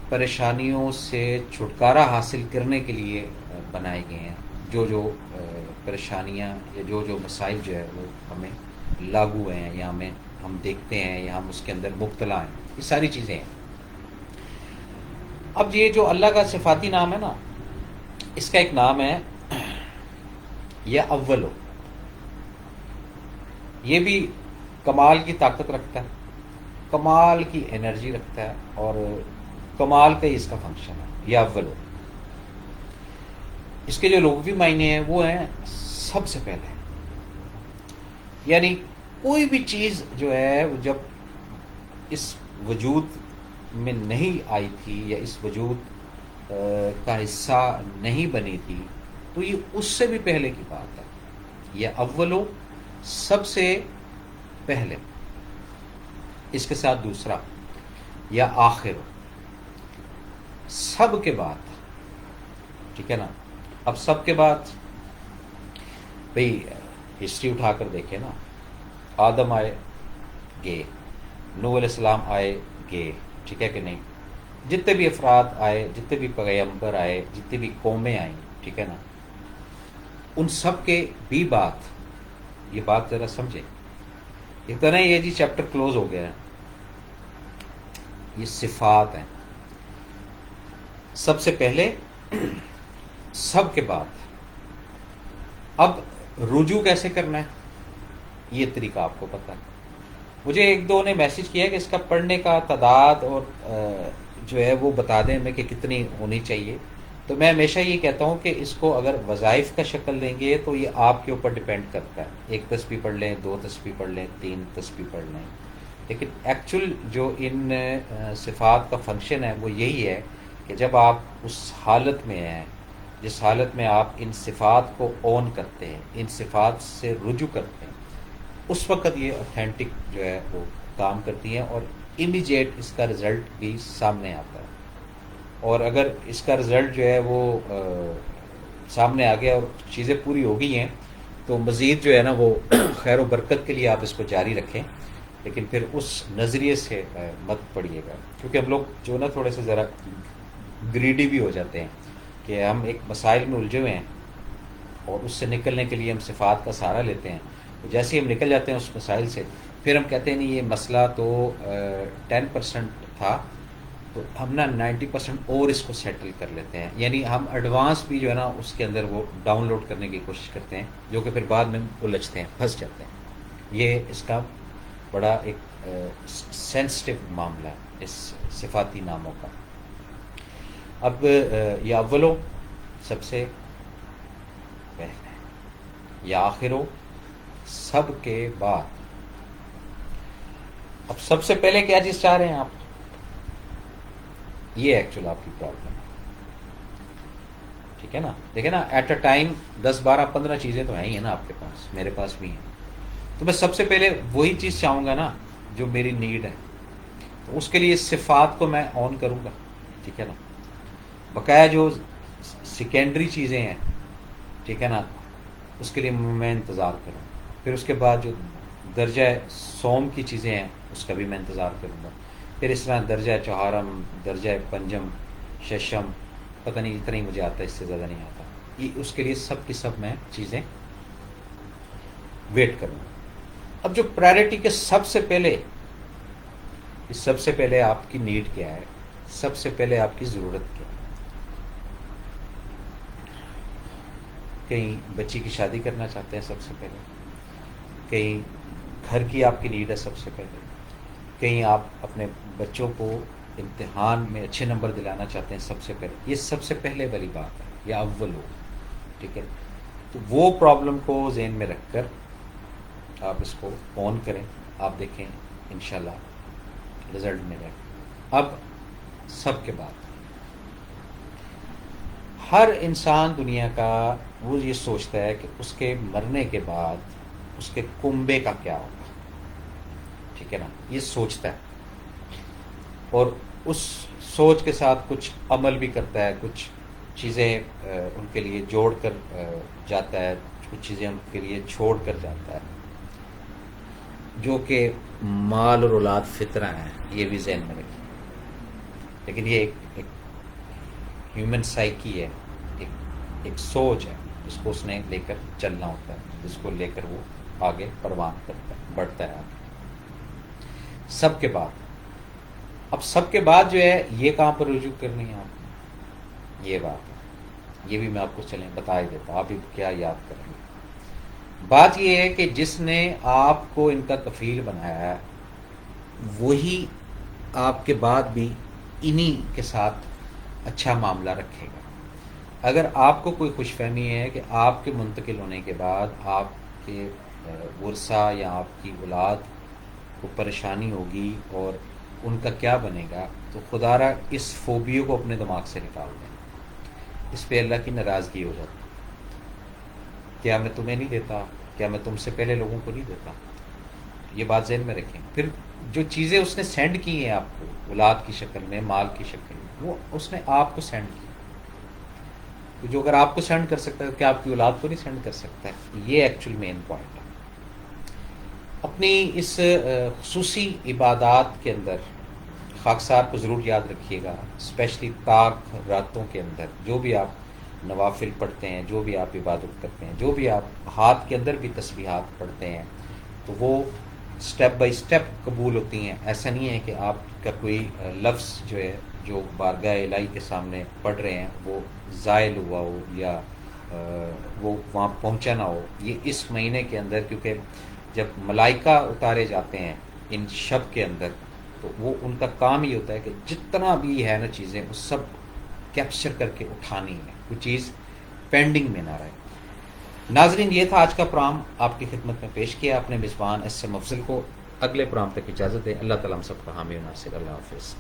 پریشانیوں سے چھٹکارا حاصل کرنے کے لیے بنائے گئے ہیں. جو پریشانیاں یا جو مسائل جو ہے وہ ہمیں لاگو ہیں یا ہم دیکھتے ہیں یا ہم اس کے اندر مبتلا ہیں، یہ ساری چیزیں ہیں. اب یہ جو اللہ کا صفاتی نام ہے نا، اس کا ایک نام ہے یا اولو. یہ بھی کمال کی طاقت رکھتا ہے، کمال کی انرجی رکھتا ہے، اور کمال کا ہی اس کا فنکشن ہے یا اولو. اس کے جو لغوی معنی ہیں وہ ہیں سب سے پہلے. یعنی کوئی بھی چیز جو ہے جب اس وجود میں نہیں آئی تھی یا اس وجود کا حصہ نہیں بنی تھی، تو یہ اس سے بھی پہلے کی بات ہے. یہ اولو سب سے پہلے، اس کے ساتھ دوسرا یا آخر سب کے بعد، ٹھیک ہے نا. اب سب کے بعد بھئی ہسٹری اٹھا کر دیکھیں نا، آدم آئے گئے، نوح علیہ السلام آئے گئے، ٹھیک ہے کہ نہیں. جتنے بھی افراد آئے، جتنے بھی پیغمبر آئے، جتنی بھی قومیں آئیں، ٹھیک ہے نا، ان سب کے بھی بات، یہ بات ذرا سمجھیں. ایک تو نہیں یہ جی چیپٹر کلوز ہو گیا ہے، یہ صفات ہیں سب سے پہلے سب کے بعد. اب رجوع کیسے کرنا ہے یہ طریقہ آپ کو پتہ ہے. مجھے ایک دو نے میسج کیا کہ اس کا پڑھنے کا تعداد اور جو ہے وہ بتا دیں ہمیں کہ کتنی ہونی چاہیے. تو میں ہمیشہ یہ کہتا ہوں کہ اس کو اگر وظائف کا شکل دیں گے تو یہ آپ کے اوپر ڈپینڈ کرتا ہے. ایک تسبیح پڑھ لیں، دو تسبیح پڑھ لیں، تین تسبیح پڑھ لیں. لیکن ایکچوئل جو ان صفات کا فنکشن ہے وہ یہی ہے کہ جب آپ اس حالت میں ہیں جس حالت میں آپ ان صفات کو اون کرتے ہیں، ان صفات سے رجوع کرتے ہیں، اس وقت یہ اوتھینٹک جو ہے وہ کام کرتی ہیں اور امیجیٹ اس کا رزلٹ بھی سامنے آتا ہے. اور اگر اس کا رزلٹ جو ہے وہ سامنے آ گیا اور چیزیں پوری ہو گئی ہیں تو مزید جو ہے نا وہ خیر و برکت کے لیے آپ اس کو جاری رکھیں. لیکن پھر اس نظریے سے مت پڑھیے گا، کیونکہ ہم لوگ جو نا تھوڑے سے ذرا گریڈی بھی ہو جاتے ہیں کہ ہم ایک مسائل میں الجھے ہوئے ہیں اور اس سے نکلنے کے لیے ہم صفات کا سہارا لیتے ہیں. جیسے ہی ہم نکل جاتے ہیں اس مسائل سے پھر ہم کہتے ہیں نہیں یہ مسئلہ تو 10% تھا تو ہم نا 90% اور اس کو سیٹل کر لیتے ہیں. یعنی ہم ایڈوانس بھی جو ہے نا اس کے اندر وہ ڈاؤن لوڈ کرنے کی کوشش کرتے ہیں، جو کہ پھر بعد میں الجھتے ہیں، پھنس جاتے ہیں. یہ اس کا بڑا ایک سینسٹیو معاملہ ہے اس صفاتی ناموں کا. اب یا اولو سب سے پہلے، یا آخرو سب کے بعد. اب سب سے پہلے کیا چیز چاہ رہے ہیں آپ؟ یہ ایکچوئل آپ کی پرابلم ہے. ٹھیک ہے نا؟ دیکھیں نا، ایٹ اے ٹائم 10 12 15 چیزیں تو ہیں ہی ہیں نا آپ کے پاس، میرے پاس بھی ہیں. تو میں سب سے پہلے وہی چیز چاہوں گا نا جو میری نیڈ ہے. تو اس کے لیے صفات کو میں آن کروں گا. ٹھیک ہے نا؟ بقایا جو سیکنڈری چیزیں ہیں، ٹھیک ہے نا، اس کے لیے میں انتظار کروں. پھر اس کے بعد جو درجہ سوم کی چیزیں ہیں اس کا بھی میں انتظار کروں گا. پھر اس طرح درجہ چہارم، درجہ پنجم، ششم، پتہ نہیں اتنا ہی مجھے آتا ہے، اس سے زیادہ نہیں آتا. یہ اس کے لیے سب کی سب میں چیزیں ویٹ کروں گا. اب جو پرائرٹی کے سب سے پہلے، سب سے پہلے آپ کی نیڈ کیا ہے، سب سے پہلے آپ کی ضرورت کیا ہے. کہیں بچی کی شادی کرنا چاہتے ہیں سب سے پہلے، کہیں گھر کی آپ کی نیڈ ہے سب سے پہلے، کہیں آپ اپنے بچوں کو امتحان میں اچھے نمبر دلانا چاہتے ہیں سب سے پہلے. یہ سب سے پہلے والی بات ہے، یا اول ہو. ٹھیک ہے؟ تو وہ پرابلم کو ذہن میں رکھ کر آپ اس کو آن کریں. آپ دیکھیں انشاءاللہ رزلٹ ملے. اب سب کے بعد ہر انسان دنیا کا وہ یہ سوچتا ہے کہ اس کے مرنے کے بعد اس کے کنبے کا کیا ہوگا. ٹھیک ہے نا؟ یہ سوچتا ہے اور اس سوچ کے ساتھ کچھ عمل بھی کرتا ہے، کچھ چیزیں ان کے لیے جوڑ کر جاتا ہے، کچھ چیزیں ان کے لیے چھوڑ کر جاتا ہے، جو کہ مال اور اولاد فطرہ ہیں. یہ بھی ذہن میں رکھیے. لیکن یہ ایک ہیومن سائیکی ہے، ایک سوچ ہے جس کو اس نے لے کر چلنا ہوتا ہے، جس کو لے کر وہ آگے پروان کرتا ہے، بڑھتا ہے آگے. سب کے بعد اب سب کے بعد جو ہے یہ کہاں پر رجوع کرنی ہے آپ کو، یہ بات ہے. یہ بھی میں آپ کو چلیں بتا ہی دیتا ہوں، آپ بھی کیا یاد کریں گے. بات یہ ہے کہ جس نے آپ کو ان کا کفیل بنایا ہے وہی آپ کے بعد بھی انہی کے ساتھ اچھا معاملہ رکھے گا. اگر آپ کو کوئی خوش فہمی ہے کہ آپ کے منتقل ہونے کے بعد آپ کے ورثہ یا آپ کی اولاد کو پریشانی ہوگی اور ان کا کیا بنے گا، تو خدا را اس فوبیو کو اپنے دماغ سے نکال دیں. اس پہ اللہ کی ناراضگی ہو جاتی. کیا میں تمہیں نہیں دیتا؟ کیا میں تم سے پہلے لوگوں کو نہیں دیتا؟ یہ بات ذہن میں رکھیں. پھر جو چیزیں اس نے سینڈ کی ہیں آپ کو اولاد کی شکل میں، مال کی شکل میں، وہ اس نے آپ کو سینڈ کی. تو جو اگر آپ کو سینڈ کر سکتا ہے کیا آپ کی اولاد کو نہیں سینڈ کر سکتا ہے؟ یہ ایکچوئل مین پوائنٹ ہے. اپنی اس خصوصی عبادات کے اندر خاکسار کو ضرور یاد رکھیے گا، اسپیشلی طاق راتوں کے اندر جو بھی آپ نوافل پڑھتے ہیں، جو بھی آپ عبادت کرتے ہیں، جو بھی آپ ہاتھ کے اندر بھی تسبیحات پڑھتے ہیں، تو وہ سٹیپ بائی سٹیپ قبول ہوتی ہیں. ایسا نہیں ہے کہ آپ کا کوئی لفظ جو ہے جو بارگاہ الہی کے سامنے پڑھ رہے ہیں وہ زائل ہوا ہو یا وہ وہاں پہنچا نہ ہو. یہ اس مہینے کے اندر، کیونکہ جب ملائکہ اتارے جاتے ہیں ان شب کے اندر. تو وہ ان کا کام یہ ہوتا ہے کہ جتنا بھی ہے نا چیزیں وہ سب کیپچر کر کے اٹھانی ہے, کوئی چیز پینڈنگ میں نہ رہے. ناظرین, یہ تھا آج کا پروگرام, آپ کی خدمت میں پیش کیا اپنے میزبان ایس ایم افضل کو. اگلے پروگرام تک اجازت دیں. اللہ تعالیٰ ہم سب کا حامی و ناصر. اللہ حافظ.